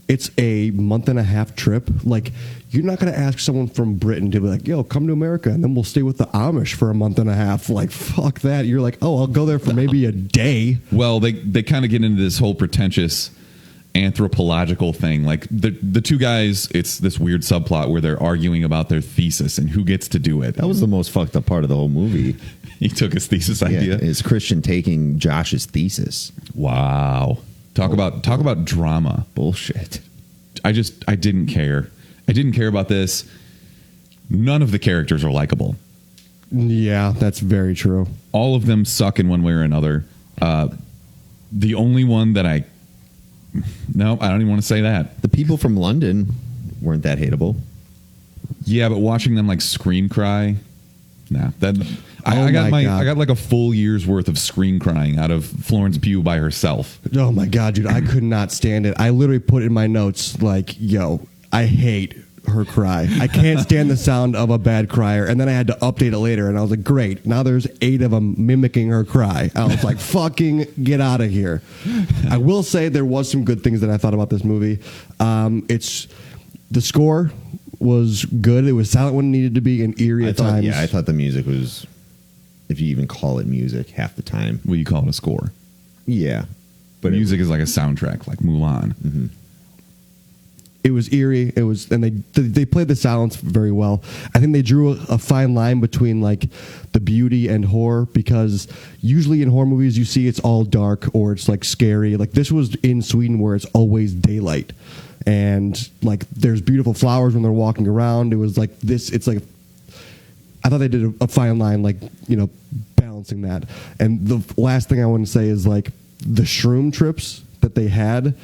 it's a month-and-a-half trip. Like, you're not going to ask someone from Britain to be like, yo, come to America, and then we'll stay with the Amish for a month and a half. Like, fuck that. You're like, oh, I'll go there for maybe a day. Well, they kind of get into this whole pretentious anthropological thing. Like, the two guys, it's this weird subplot where they're arguing about their thesis and who gets to do it. That was the most fucked up part of the whole movie. He took his thesis idea. Is Christian taking Josh's thesis. Wow. Talk about drama. Bullshit. I didn't care. I didn't care about this. None of the characters are likable. Yeah, that's very true. All of them suck in one way or another. The only one that I don't even want to say that. The people from London weren't that hateable. Yeah, but watching them like scream cry, nah. I got like a full year's worth of scream crying out of Florence Pugh by herself. Oh my god, dude, I could not stand it. I literally put in my notes like, yo, I hate her cry. I can't stand the sound of a bad crier. And then I had to update it later, and I was like, great, now there's 8 of them mimicking her cry. I was like, fucking get out of here. I will say there was some good things that I thought about this movie. It's the score was good. It was silent when it needed to be and eerie at times. Yeah, I thought the music was, if you even call it music, half the time. Well, you call it a score. Yeah. But music is like a soundtrack, like Mulan. Mm-hmm. It was eerie. It was, and they played the silence very well. I think they drew a fine line between like the beauty and horror, because usually in horror movies you see it's all dark or it's like scary. Like this was in Sweden where it's always daylight, and like there's beautiful flowers when they're walking around. It was like this. It's like I thought they did a fine line, like, you know, balancing that. And the last thing I want to say is like the shroom trips that they had.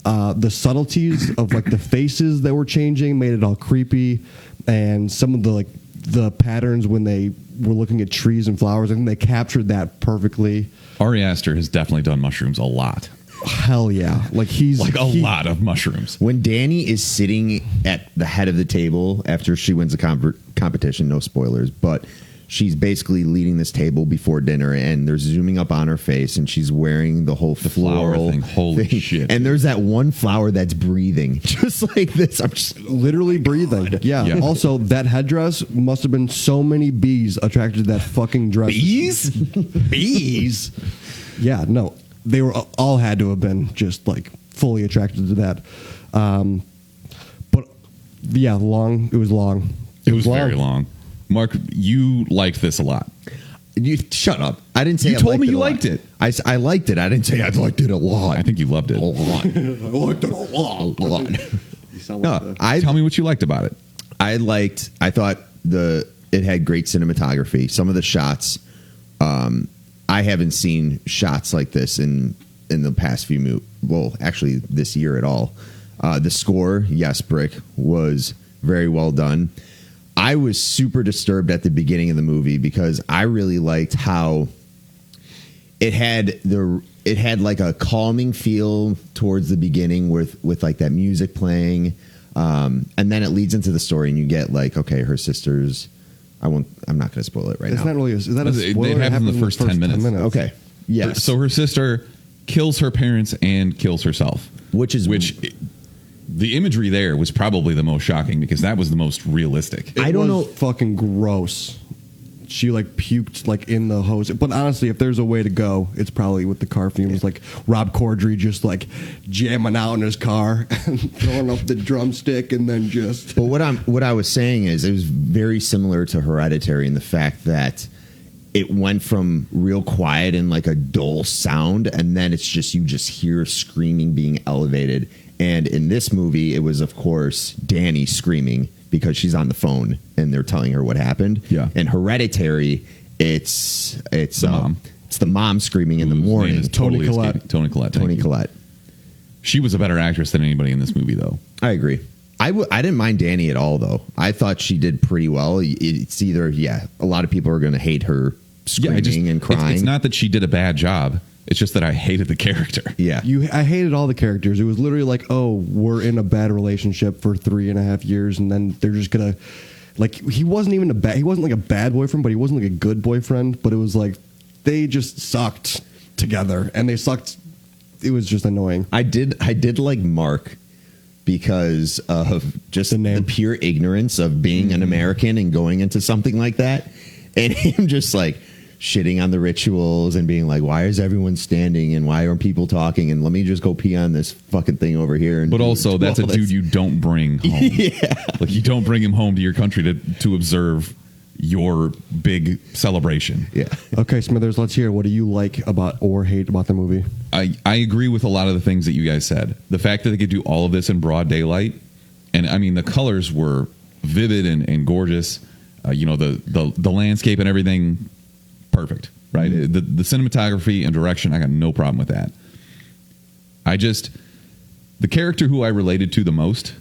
The subtleties of like the faces that were changing made it all creepy, and some of the patterns when they were looking at trees and flowers, I think they captured that perfectly. Ari Aster has definitely done mushrooms a lot. Hell yeah. Like he's like a lot of mushrooms. When Danny is sitting at the head of the table after she wins the competition, no spoilers, but she's basically leading this table before dinner, and they're zooming up on her face, and she's wearing the whole flower thing. Holy shit. And there's that one flower that's breathing just like this. I'm just literally breathing. Yeah. Also, that headdress must have been so many bees attracted to that fucking dress. Bees? Bees? Yeah, no. They were all had to have been just like fully attracted to that. But yeah, long. It was long. It was very long. Mark, you liked this a lot. You shut up. I didn't say you told me you liked it. I liked it. I didn't say I liked it a lot. I think you loved it a lot. I liked it a lot. You sound like tell me what you liked about it. I thought it had great cinematography. Some of the shots, I haven't seen shots like this in the past few actually this year at all. The score, yes, Brick, was very well done. I was super disturbed at the beginning of the movie because I really liked how it had like a calming feel towards the beginning with like that music playing, and then it leads into the story and you get like, okay, her sisters. I'm not going to spoil it right now. Not really. Is that a spoiler? It happens in the first 10 minutes. Okay. Yes. So her sister kills her parents and kills herself, which the imagery there was probably the most shocking because that was the most realistic. I don't know. Fucking gross. She like puked like in the hose. But honestly, if there's a way to go, it's probably with the car fumes. Like Rob Corddry just like jamming out in his car and throwing up the drumstick and then just. But what I was saying is it was very similar to Hereditary in the fact that it went from real quiet and like a dull sound, and then it's just you just hear screaming being elevated. And in this movie, it was, of course, Danny screaming because she's on the phone and they're telling her what happened. Yeah. In Hereditary, it's the mom. It's the mom screaming in the morning. Tony Collette. Tony Collette. She was a better actress than anybody in this movie, though. I agree. I didn't mind Danny at all, though. I thought she did pretty well. It's either, a lot of people are going to hate her screaming and crying. It's not that she did a bad job. It's just that I hated the character. Yeah. I hated all the characters. It was literally like, oh, we're in a bad relationship for 3.5 years, and then they're just gonna, like, he wasn't like a bad boyfriend, but he wasn't like a good boyfriend. But it was like they just sucked together, and they sucked. It was just annoying. I did like Mark because of just the pure ignorance of being an American and going into something like that, and him just like shitting on the rituals and being like, why is everyone standing and why aren't people talking, and let me just go pee on this fucking thing over here. And but also, that's a dude you don't bring home. Like, you don't bring him home to your country to observe your big celebration. Yeah. Okay, Smithers, let's hear. What do you like about or hate about the movie? I agree with a lot of the things that you guys said. The fact that they could do all of this in broad daylight, and I mean, the colors were vivid and gorgeous. The landscape and everything, perfect, right? Mm-hmm. The cinematography and direction, I got no problem with that. The character who I related to the most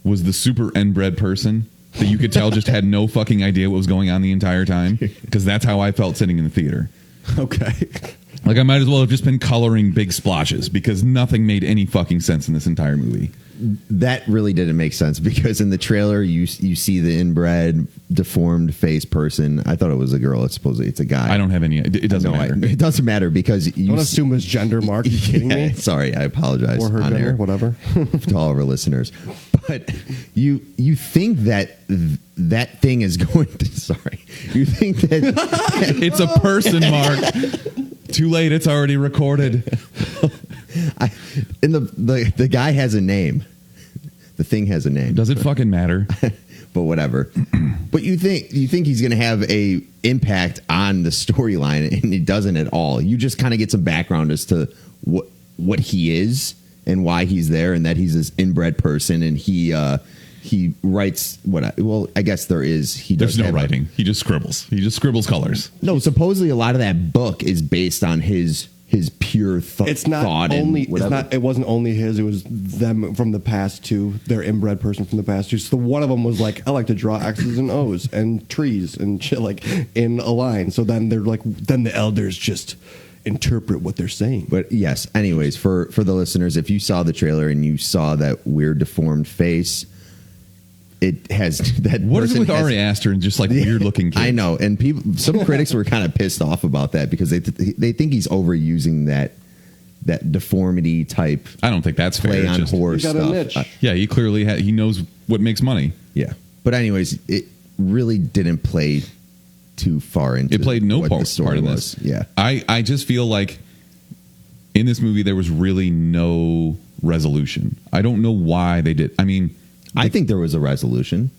was the super inbred person that you could tell just had no fucking idea what was going on the entire time, because that's how I felt sitting in the theater. Okay. Like, I might as well have just been coloring big splotches, because nothing made any fucking sense in this entire movie. That really didn't make sense, because in the trailer you see the inbred deformed face person. I thought it was a girl. It's supposedly it's a guy. I don't have any. It doesn't matter. It doesn't matter, because you Don't assume his gender, Mark. Are you kidding me? Sorry, I apologize. Or her on gender, air whatever. To all of our listeners. But you think that thing is going to, sorry. You think that It's a person, Mark. Too late. It's already recorded. and the guy has a name. The thing has a name. Does it fucking matter? But whatever. But you think he's going to have a impact on the storyline, and it doesn't at all. You just kind of get some background as to what he is and why he's there, and that he's this inbred person, and he writes I guess There's no writing. He just scribbles. He just scribbles colors. No, supposedly a lot of that book is based on his pure It's not thought. only. And whatever. It's not. It wasn't only his. It was them from the past too. Their inbred person from the past too. So one of them was like, I like to draw X's and O's and trees and shit like in a line. So then they're like, then the elders just interpret what they're saying. But yes, anyways, for the listeners, if you saw the trailer and you saw that weird deformed face, it has that. What is it with Ari Aster and just like weird looking kids? I know, and some critics were kind of pissed off about that, because they think he's overusing that deformity type. I don't think that's fair. Play on horror He got a stuff. niche. Yeah, he clearly he knows what makes money. Yeah, but anyways, it really didn't play too far into. It played no what part the story in was. this. Yeah, I just feel like in this movie there was really no resolution. I don't know why they did. I mean, I think there was a resolution.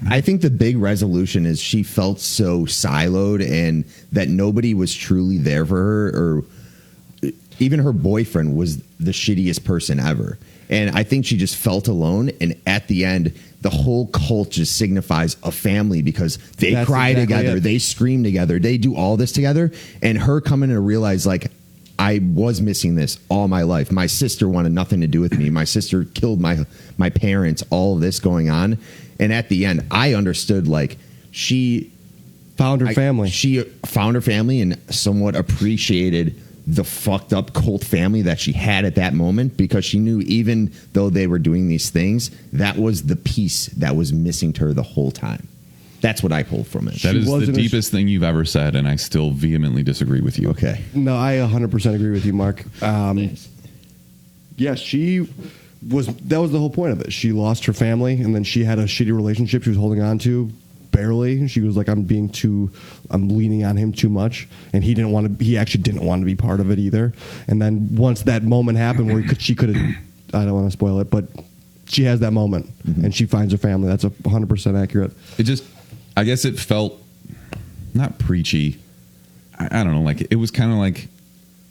I think the big resolution is she felt so siloed, and that nobody was truly there for her, or even her boyfriend was the shittiest person ever. And I think she just felt alone. And at the end, the whole cult just signifies a family, because they That's cry exactly together, it. they scream together, they do all this together. And her coming to realize, like, I was missing this all my life. My sister wanted nothing to do with me. My sister killed my parents. All of this going on, and at the end, I understood. Like, she Found her family. She found her family and somewhat appreciated the fucked up cult family that she had at that moment, because she knew even though they were doing these things, that was the piece that was missing to her the whole time. That's what I pulled from it. that is the deepest thing you've ever said, and I still vehemently disagree with you. Okay. No, I 100% agree with you, Mark. Yeah, she was. That was the whole point of it. She lost her family, and then she had a shitty relationship she was holding on to barely. She was like, I'm leaning on him too much, and he actually didn't want to be part of it either. And then once that moment happened where she could have, I don't want to spoil it, but she has that moment, and she finds her family. That's 100% accurate. I guess it felt not preachy. I don't know. Like, it was kind of like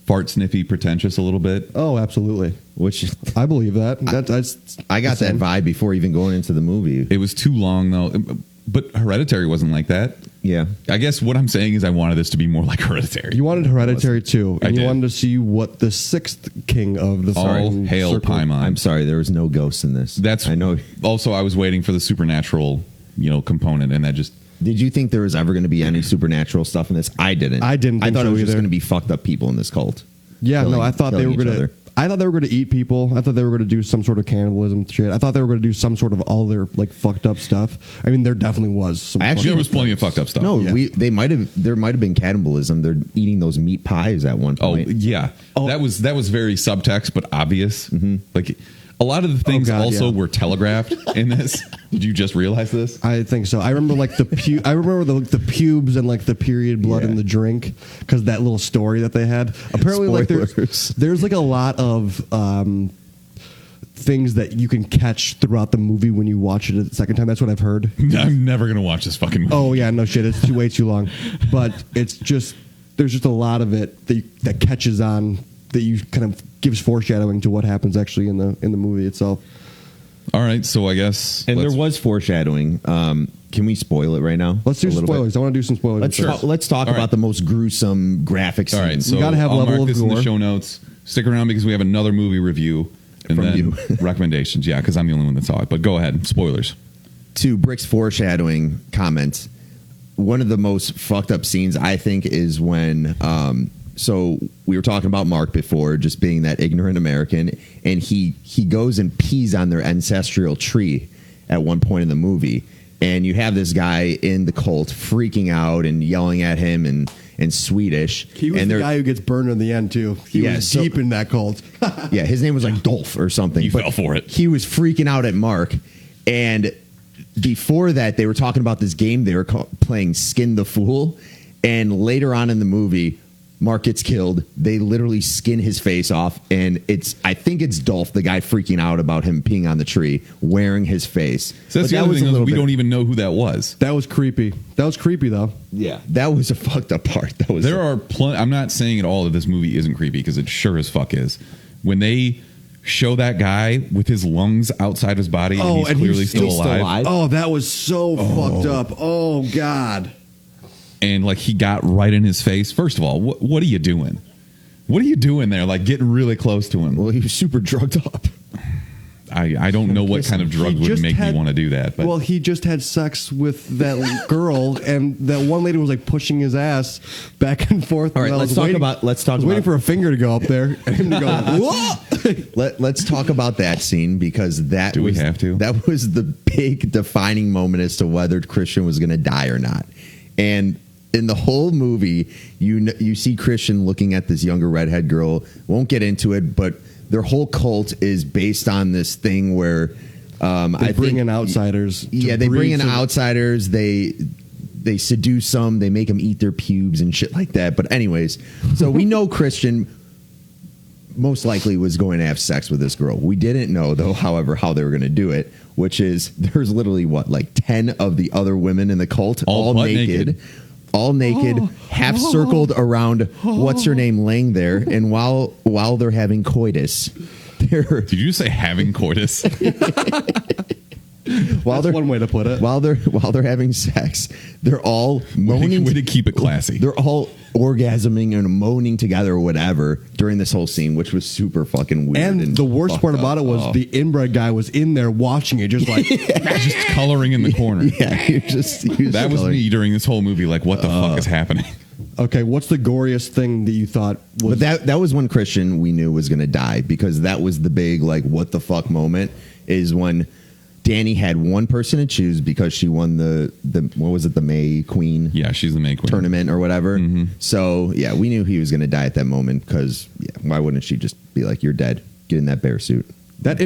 fart sniffy, pretentious a little bit. Oh, absolutely. Which I believe that. I got that vibe before even going into the movie. It was too long though. But Hereditary wasn't like that. Yeah. I guess what I'm saying is I wanted this to be more like Hereditary. You wanted Hereditary too, I and you did. wanted to see what the sixth king of the All Circle- hail Circle- Paimon. I'm sorry, there was no ghosts in this. That's I know. Also, I was waiting for the supernatural, component, and that just Did you think there was ever going to be any supernatural stuff in this? I didn't. I didn't I think thought so it was just either. going to be fucked up people in this cult. Yeah, Killing- no, I thought they killing were each gonna. other. I thought they were gonna eat people. I thought they were gonna do some sort of cannibalism shit. I thought they were gonna do some sort of all their like fucked up stuff. I mean, there definitely was some. Actually, there fucked was up plenty of fucked up stuff. No, Yeah. there might have been cannibalism. They're eating those meat pies at one Oh point. yeah, that was very subtext but obvious. Like a lot of the things God, also yeah. were telegraphed in this. Did you just realize this? I think so. I remember like I remember the pubes and like the period blood Yeah. in the drink because that little story that they had. Apparently, like Spoilers. there's like a lot of things that you can catch throughout the movie when you watch it a second time. That's what I've heard. I'm never gonna watch this fucking movie. Oh yeah, no shit. It's way too long. But it's just there's just a lot of it that catches on that you kind of gives foreshadowing to what happens actually in the movie itself. All right, so I guess And let's- there was foreshadowing. Can we spoil it right now? Let's do A little bit? spoilers. I want to do some spoilers. Let's talk All about right. the most gruesome graphic scenes. All right, so gotta have I'll level mark of this in the gore. show notes. Stick around because we have another movie review and From then you. recommendations. Yeah, because I'm the only one that saw it. But go ahead, spoilers. To Brick's foreshadowing comments, one of the most fucked up scenes I think is when so we were talking about Mark before just being that ignorant American, and he goes and pees on their ancestral tree at one point in the movie, and you have this guy in the cult freaking out and yelling at him in Swedish. He was and the they're- guy who gets burned in the end too. He Yeah, was so- deep in that cult. Yeah, his name was like Dolph or something. You but fell for it. He was freaking out at Mark. And before that, they were talking about this game they were playing Skin the Fool. And later on in the movie, Mark gets killed. They literally skin his face off. And I think it's Dolph, the guy freaking out about him peeing on the tree, wearing his face. So that's But the other thing. a little We bit- don't even know who that was. That was creepy. That was creepy though. Yeah, that was a fucked up part. That was There are plenty. I'm not saying at all that this movie isn't creepy because it sure as fuck is. When they show that guy with his lungs outside his body and he's clearly still alive, Oh, that was so fucked up. Oh God. and like he got right in his face. First of all, what are you doing? What are you doing there? Like getting really close to him. Well, he was super drugged up. I don't know what kind of drug He would just make had- me want to do that. But Well, he just had sex with that girl, and that one lady was like pushing his ass back and forth. All right, and I let's was talk waiting- about- let's I talk was waiting about- for a finger to go up there and him to go. Whoa! Let's talk about that scene because that Do we was, have to? That was the big defining moment as to whether Christian was going to die or not. And in the whole movie, you see Christian looking at this younger redhead girl. Won't get into it, but their whole cult is based on this thing where They bring in outsiders. to Yeah, they bring breed in some- outsiders. They seduce them. They make them eat their pubes and shit like that. But anyways, so we know Christian most likely was going to have sex with this girl. We didn't know though, however, how they were going to do it, which is there's literally like 10 of the other women in the cult all butt naked. All naked, half circled around what's her name laying there, and while they're having coitus, they're did you just say having coitus? while That's they're one way to put it. while they're having sex, they're all moaning. Way to keep it classy. They're all orgasming and moaning together or whatever during this whole scene, which was super fucking weird. And the worst fucked part up. about it was Oh. the inbred guy was in there watching it, just like Just coloring in the corner. Yeah, he That was me during this whole movie. Like, what the fuck is happening? okay, what's the goriest thing that you thought was? But that was when Christian we knew was going to die, because that was the big like what the fuck moment, is when Danny had one person to choose because she won the what was it, the May Queen Yeah, she's the main queen. tournament or whatever. Mm-hmm. So yeah, we knew he was going to die at that moment, because why wouldn't she just be like, you're dead, get in that bear suit? that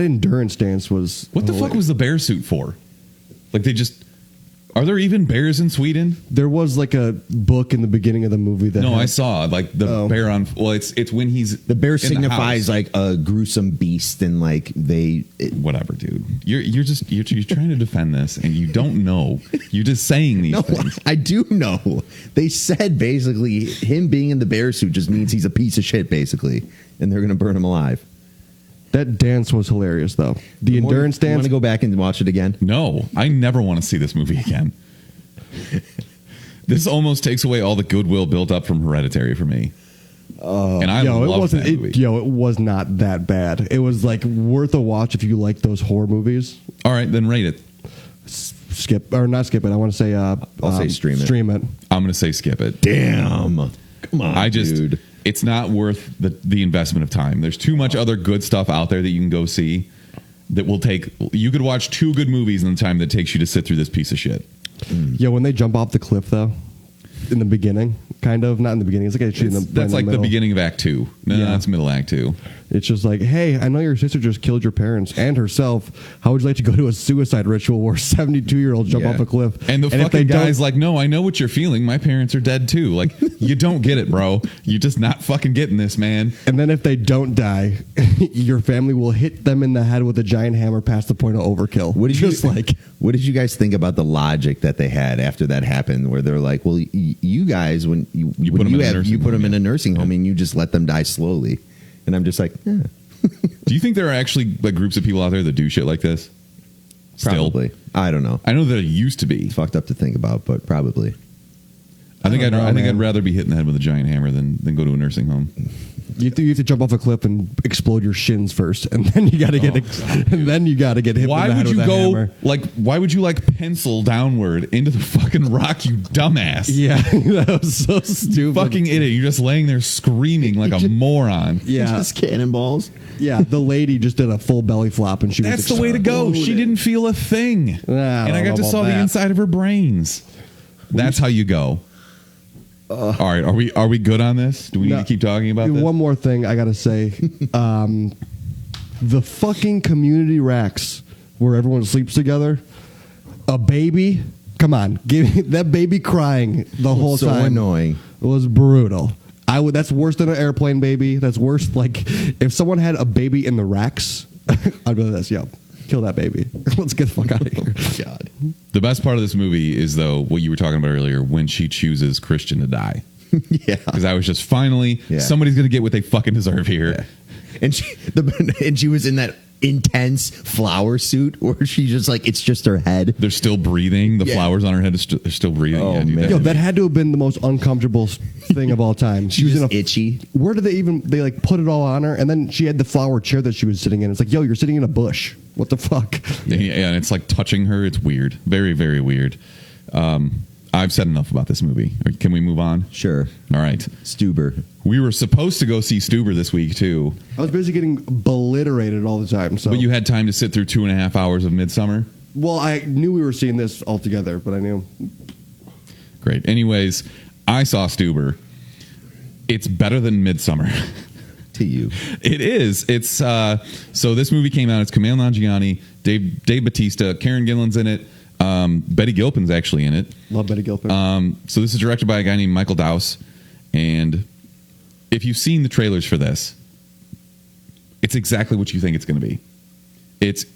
endurance dance was What the fuck was the bear suit for? Like, they just. Are there even bears in Sweden? There was like a book in the beginning of the movie that No, had- I saw like the Oh. bear on. Well, it's when he's The bear in signifies house. like a gruesome beast, and like whatever, dude. You're trying to defend this, and you don't know. You're just saying these no, things. I do know. They said basically him being in the bear suit just means he's a piece of shit, basically, and they're going to burn him alive. That dance was hilarious, though. The endurance You want dance. to go back and watch it again? No, I never want to see this movie again. This almost takes away all the goodwill built up from Hereditary for me. And I love that movie. It was not that bad. It was like worth a watch if you like those horror movies. All right, then rate it. Skip or not skip it. I want to say I'll say stream it. Stream it. I'm going to say skip it. Damn. Come on, dude. It's not worth the investment of time. There's too much other good stuff out there that you can go see that will take. You could watch 2 good movies in the time that takes you to sit through this piece of shit. Yeah, when they jump off the cliff though, in the beginning, kind of not in the beginning. It's like that's like the beginning of Act 2. No, that's middle Act 2. It's just like, hey, I know your sister just killed your parents and herself. How would you like to go to a suicide ritual where 72-year-olds jump off a cliff? And the fucking guy's like, no, I know what you're feeling. My parents are dead too. Like, you don't get it, bro. You're just not fucking getting this, man. And then if they don't die, your family will hit them in the head with a giant hammer past the point of overkill. What did you guys think about the logic that they had after that happened, where they're like, well, you guys, when you put them in a nursing home and you just let them die slowly. And I'm just like, yeah. Do you think there are actually like groups of people out there that do shit like this? Probably. I don't know. I know that it used to be. It's fucked up to think about, but probably. I think I'd rather be hit in the head with a giant hammer than go to a nursing home. You have to jump off a cliff and explode your shins first, and then you got to get hit in the head with a hammer. Why would you like pencil downward into the fucking rock, you dumbass? Yeah, that was so stupid. Fucking idiot! You're just laying there screaming like a moron. Yeah, just cannonballs. Yeah, the lady just did a full belly flop, and that's the way to go. She didn't feel a thing, and I got to saw the inside of her brains. That's how you go. All right, are we good on this? Do we need to keep talking about this? One more thing I gotta say: the fucking community racks where everyone sleeps together. A baby, come on, that baby crying the whole time. So annoying. It was brutal. That's worse than an airplane baby. That's worse. Like if someone had a baby in the racks, I'd be like this. Yo, kill that baby. Let's get the fuck out of here. God. The best part of this movie is, though, what you were talking about earlier, when she chooses Christian to die. Yeah. Because I was just finally, somebody's going to get what they fucking deserve here. Yeah. And she was in that intense flower suit where she just like, it's just her head. They're still breathing. The flowers on her head are still breathing. Oh, man. Yo, that had to have been the most uncomfortable thing of all time. She was itchy. Where did they like put it all on her? And then she had the flower chair that she was sitting in. It's like, yo, you're sitting in a bush. What the fuck? Yeah, and it's like touching her. It's weird. Very, very weird. I've said enough about this movie. Can we move on? Sure. All right. Stuber. We were supposed to go see Stuber this week, too. I was busy getting obliterated all the time. So. But you had time to sit through 2.5 hours of Midsommar? Well, I knew we were seeing this all together, but I knew. Great. Anyways, I saw Stuber. It's better than Midsommar. To you. It is. It's so this movie came out. It's Kumail Nanjiani, Dave Bautista, Karen Gillan's in it. Betty Gilpin's actually in it. Love Betty Gilpin. So this is directed by a guy named Michael Dowse. And if you've seen the trailers for this, it's exactly what you think it's going to be. It's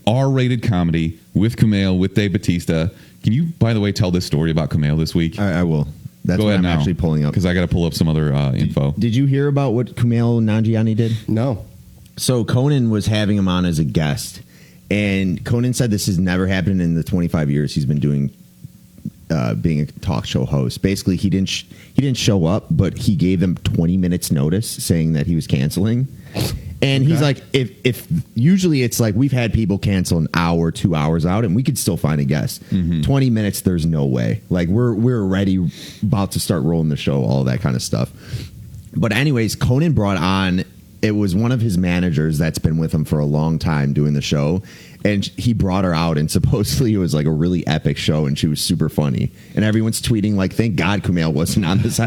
R-rated comedy with Kumail, with Dave Bautista. Can you, by the way, tell this story about Kumail this week? I will. That's Go what ahead I'm now, actually pulling up. because I got to pull up some other info. Did you hear about what Kumail Nanjiani did? No. So Conan was having him on as a guest, and Conan said this has never happened in the 25 years he's been doing being a talk show host. Basically, he didn't show up, but he gave them 20 minutes notice saying that he was canceling. And he's like, if usually it's like we've had people cancel an hour, 2 hours out, and we could still find a guest. 20 minutes, there's no way. Like we're already about to start rolling the show, all that kind of stuff. But anyways, Conan brought on, it was one of his managers that's been with him for a long time doing the show. And he brought her out, and supposedly it was like a really epic show, and she was super funny. And everyone's tweeting like, "Thank God Kumail wasn't on this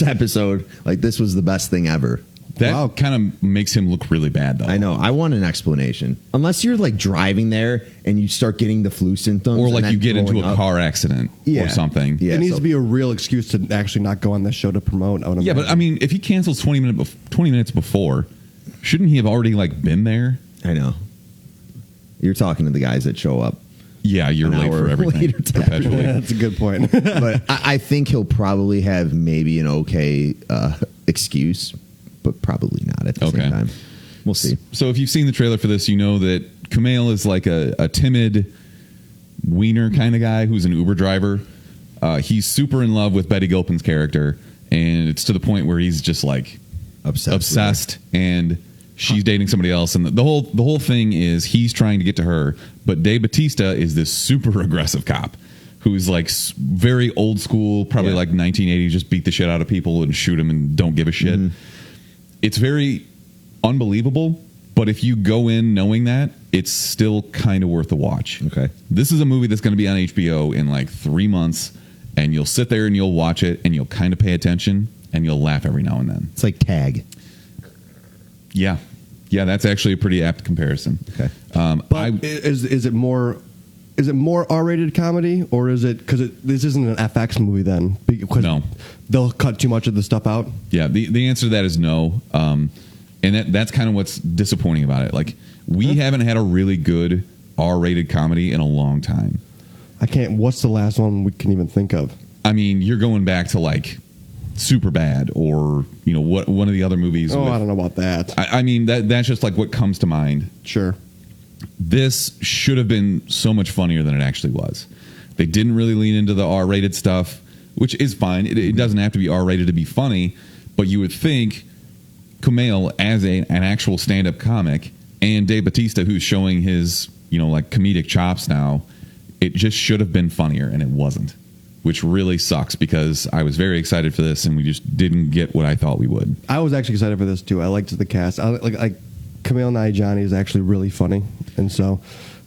episode. Like this was the best thing ever." That kind of makes him look really bad, though. I know. I want an explanation. Unless you're like driving there and you start getting the flu symptoms, or like you get into a car accident or something. Yeah, it needs to be a real excuse to actually not go on this show to promote. Yeah, but I mean, if he cancels 20 minutes before, shouldn't he have already like been there? I know. You're talking to the guys that show up. Yeah, you're late for everything. Perpetually. That's a good point. But I think he'll probably have maybe an okay excuse, but probably not at the same time. We'll see. So if you've seen the trailer for this, you know that Kumail is like a timid wiener kind of guy who's an Uber driver He's super in love with Betty Gilpin's character, and it's to the point where he's just like obsessed, and she's dating somebody else. And the whole thing is he's trying to get to her, but Dave Bautista is this super aggressive cop who's like very old school, probably like 1980, just beat the shit out of people and shoot them and don't give a shit. It's very unbelievable, but if you go in knowing that, it's still kind of worth a watch. Okay. This is a movie that's going to be on HBO in like 3 months, and you'll sit there and you'll watch it and you'll kind of pay attention and you'll laugh every now and then. It's like Tag. Yeah. Yeah, that's actually a pretty apt comparison. Okay. But is it more R-rated comedy, or is it because this isn't an FX movie then? Because No. they'll cut too much of the stuff out. Yeah, the answer to that is no. And that's kind of what's disappointing about it. Like, we haven't had a really good R-rated comedy in a long time. I can't. What's the last one we can even think of? I mean, you're going back to like Superbad, or what one of the other movies. I don't know about that. I mean, that's just like what comes to mind. Sure. This should have been so much funnier than it actually was. They didn't really lean into the R-rated stuff, which is fine. It doesn't have to be R-rated to be funny, but you would think Kumail, as an actual stand-up comic, and Dave Bautista, who's showing his like comedic chops now, it just should have been funnier, and it wasn't, which really sucks because I was very excited for this, and we just didn't get what I thought we would. I was actually excited for this too. I liked the cast. I Kumail Nanjiani is actually really funny, and so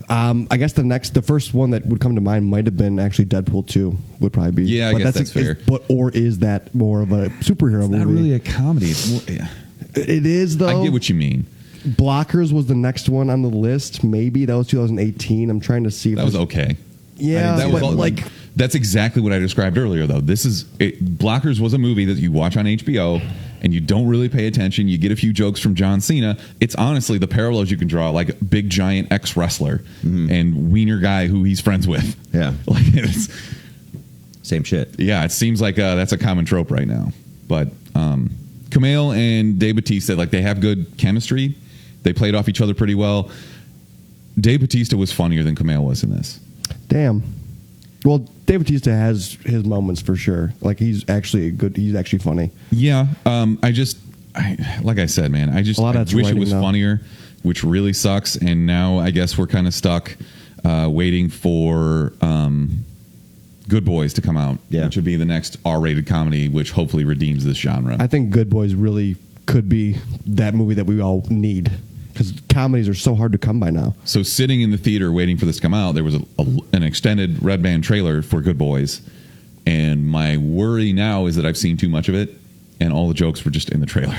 I guess the first one that would come to mind might have been actually Deadpool 2 would probably be. Yeah, I guess that's fair. Or is that more of a superhero movie? Not really a comedy. It's more, yeah. It is though. I get what you mean. Blockers was the next one on the list. Maybe that was 2018. I'm trying to see. That was okay. Yeah, that was that's exactly what I described earlier, though. Blockers was a movie that you watch on HBO and you don't really pay attention. You get a few jokes from John Cena. It's honestly the parallels you can draw, like big giant ex wrestler and wiener guy who he's friends with. Yeah, like it's same shit. Yeah, it seems like that's a common trope right now. But Kumail and Dave Bautista, like, they have good chemistry. They played off each other pretty well. Dave Bautista was funnier than Kumail was in this. Damn. Well, Dave Bautista has his moments for sure. Like, he's actually funny. Yeah. Like I said, man, I wish it was funnier, which really sucks. And now I guess we're kind of stuck waiting for Good Boys to come out, which would be the next R-rated comedy, which hopefully redeems this genre. I think Good Boys really could be that movie that we all need, because comedies are so hard to come by now. So sitting in the theater waiting for this to come out, there was an extended Red Band trailer for Good Boys. And my worry now is that I've seen too much of it, and all the jokes were just in the trailer.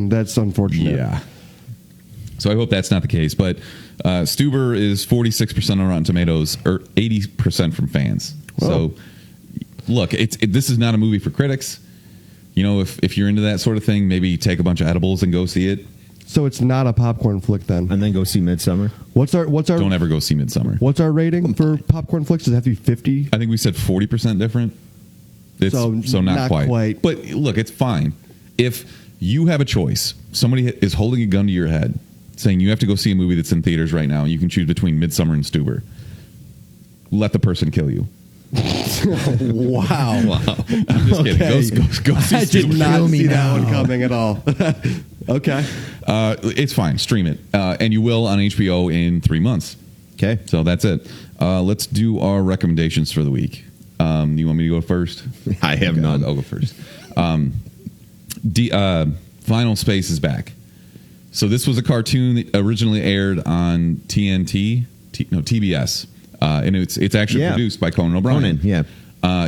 That's unfortunate. Yeah. So I hope that's not the case. But Stuber is 46% on Rotten Tomatoes, or 80% from fans. Whoa. So, look, this is not a movie for critics. If you're into that sort of thing, maybe take a bunch of edibles and go see it. So it's not a popcorn flick then, and then go see Midsommar. What's our? Don't ever go see Midsommar. What's our rating for popcorn flicks? Does it have to be 50? I think we said 40% different. So not quite. But look, it's fine. If you have a choice, somebody is holding a gun to your head, saying you have to go see a movie that's in theaters right now, and you can choose between Midsommar and Stuber. Let the person kill you. Wow. I'm just kidding. Go see I did Stuber. not see that one coming at all. Okay. It's fine. Stream it. And you will on HBO in 3 months. Okay. So that's it. Let's do our recommendations for the week. You want me to go first? I have none. I'll go first. Final Space is back. So this was a cartoon that originally aired on TBS. And it's actually produced by Conan O'Brien.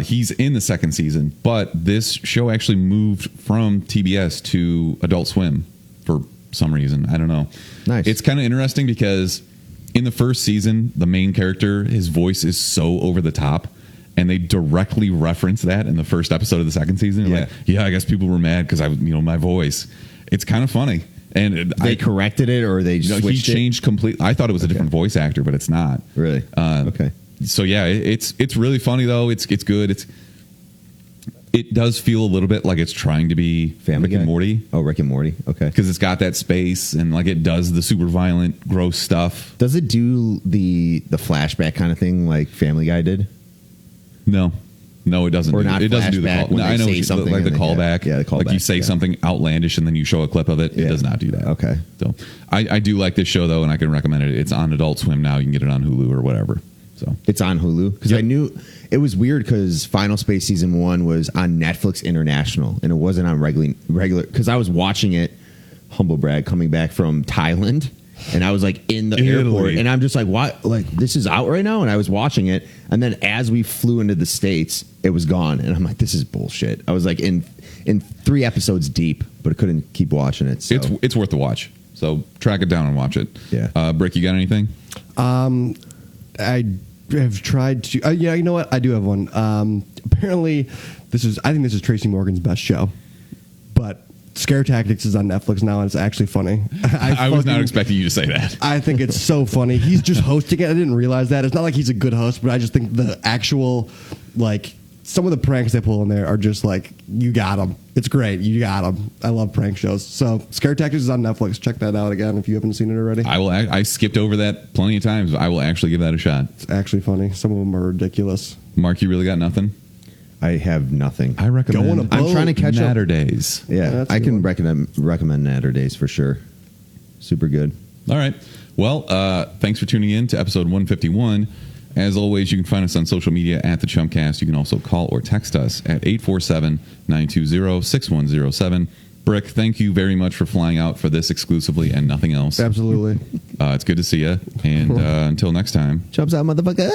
He's in the second season, but this show actually moved from TBS to Adult Swim for some reason. I don't know. Nice. It's kind of interesting because in the first season, the main character, his voice is so over the top, and they directly reference that in the first episode of the second season. Like, I guess people were mad because my voice. It's kind of funny. And they corrected it, or they switched he changed completely. I thought it was a different voice actor, but it's not. Really? Okay. So yeah, it's really funny though. It's good. It does feel a little bit like it's trying to be Family Rick and Morty. Oh, Rick and Morty. Okay. Because it's got that space, and like it does the super violent, gross stuff. Does it do the flashback kind of thing like Family Guy did? No. No, it doesn't. Or not It doesn't do the flashback call. when No, I they know say what you- something like the and then- callback. yeah, the Like you callback, say yeah. something outlandish and then you show a clip of it. It Yeah. does not do that. Okay. So I do like this show though, and I can recommend it. It's on Adult Swim now. You can get it on Hulu or whatever. So It's on Hulu because Yep. I knew it was weird because Final Space season 1 was on Netflix International and it wasn't on regular because I was watching it, humble brag, coming back from Thailand, and I was like in the Italy. airport and I'm just like, what? Like this is out right now, and I was watching it, and then as we flew into the States, it was gone, and I'm like, this is bullshit. I was like in 3 episodes deep, but I couldn't keep watching it. So. it's worth the watch. So track it down and watch it. Yeah. Brick, you got anything? I have tried to. Yeah, you know what? I do have one. Apparently, I think this is Tracy Morgan's best show, but Scare Tactics is on Netflix now, and it's actually funny. I was not expecting you to say that. I think it's so funny. He's just hosting it. I didn't realize that. It's not like he's a good host, but I just think the actual, like, some of the pranks they pull in there are just like, you got them. It's great. You got them. I love prank shows. So Scare Tactics is on Netflix. Check that out again if you haven't seen it already. I skipped over that plenty of times. I will actually give that a shot. It's actually funny. Some of them are ridiculous. Mark, you really got nothing? I have nothing. I recommend. Go on a boat. I'm trying to catch up. Natter Days. Yeah, that's a I good can one. recommend Natter Days for sure. Super good. All right. Well, thanks for tuning in to episode 151. As always, you can find us on social media at the Chumpcast. You can also call or text us at 847-920-6107. Brick, thank you very much for flying out for this exclusively and nothing else. Absolutely. It's good to see you. And until next time. Chumps out, motherfucker.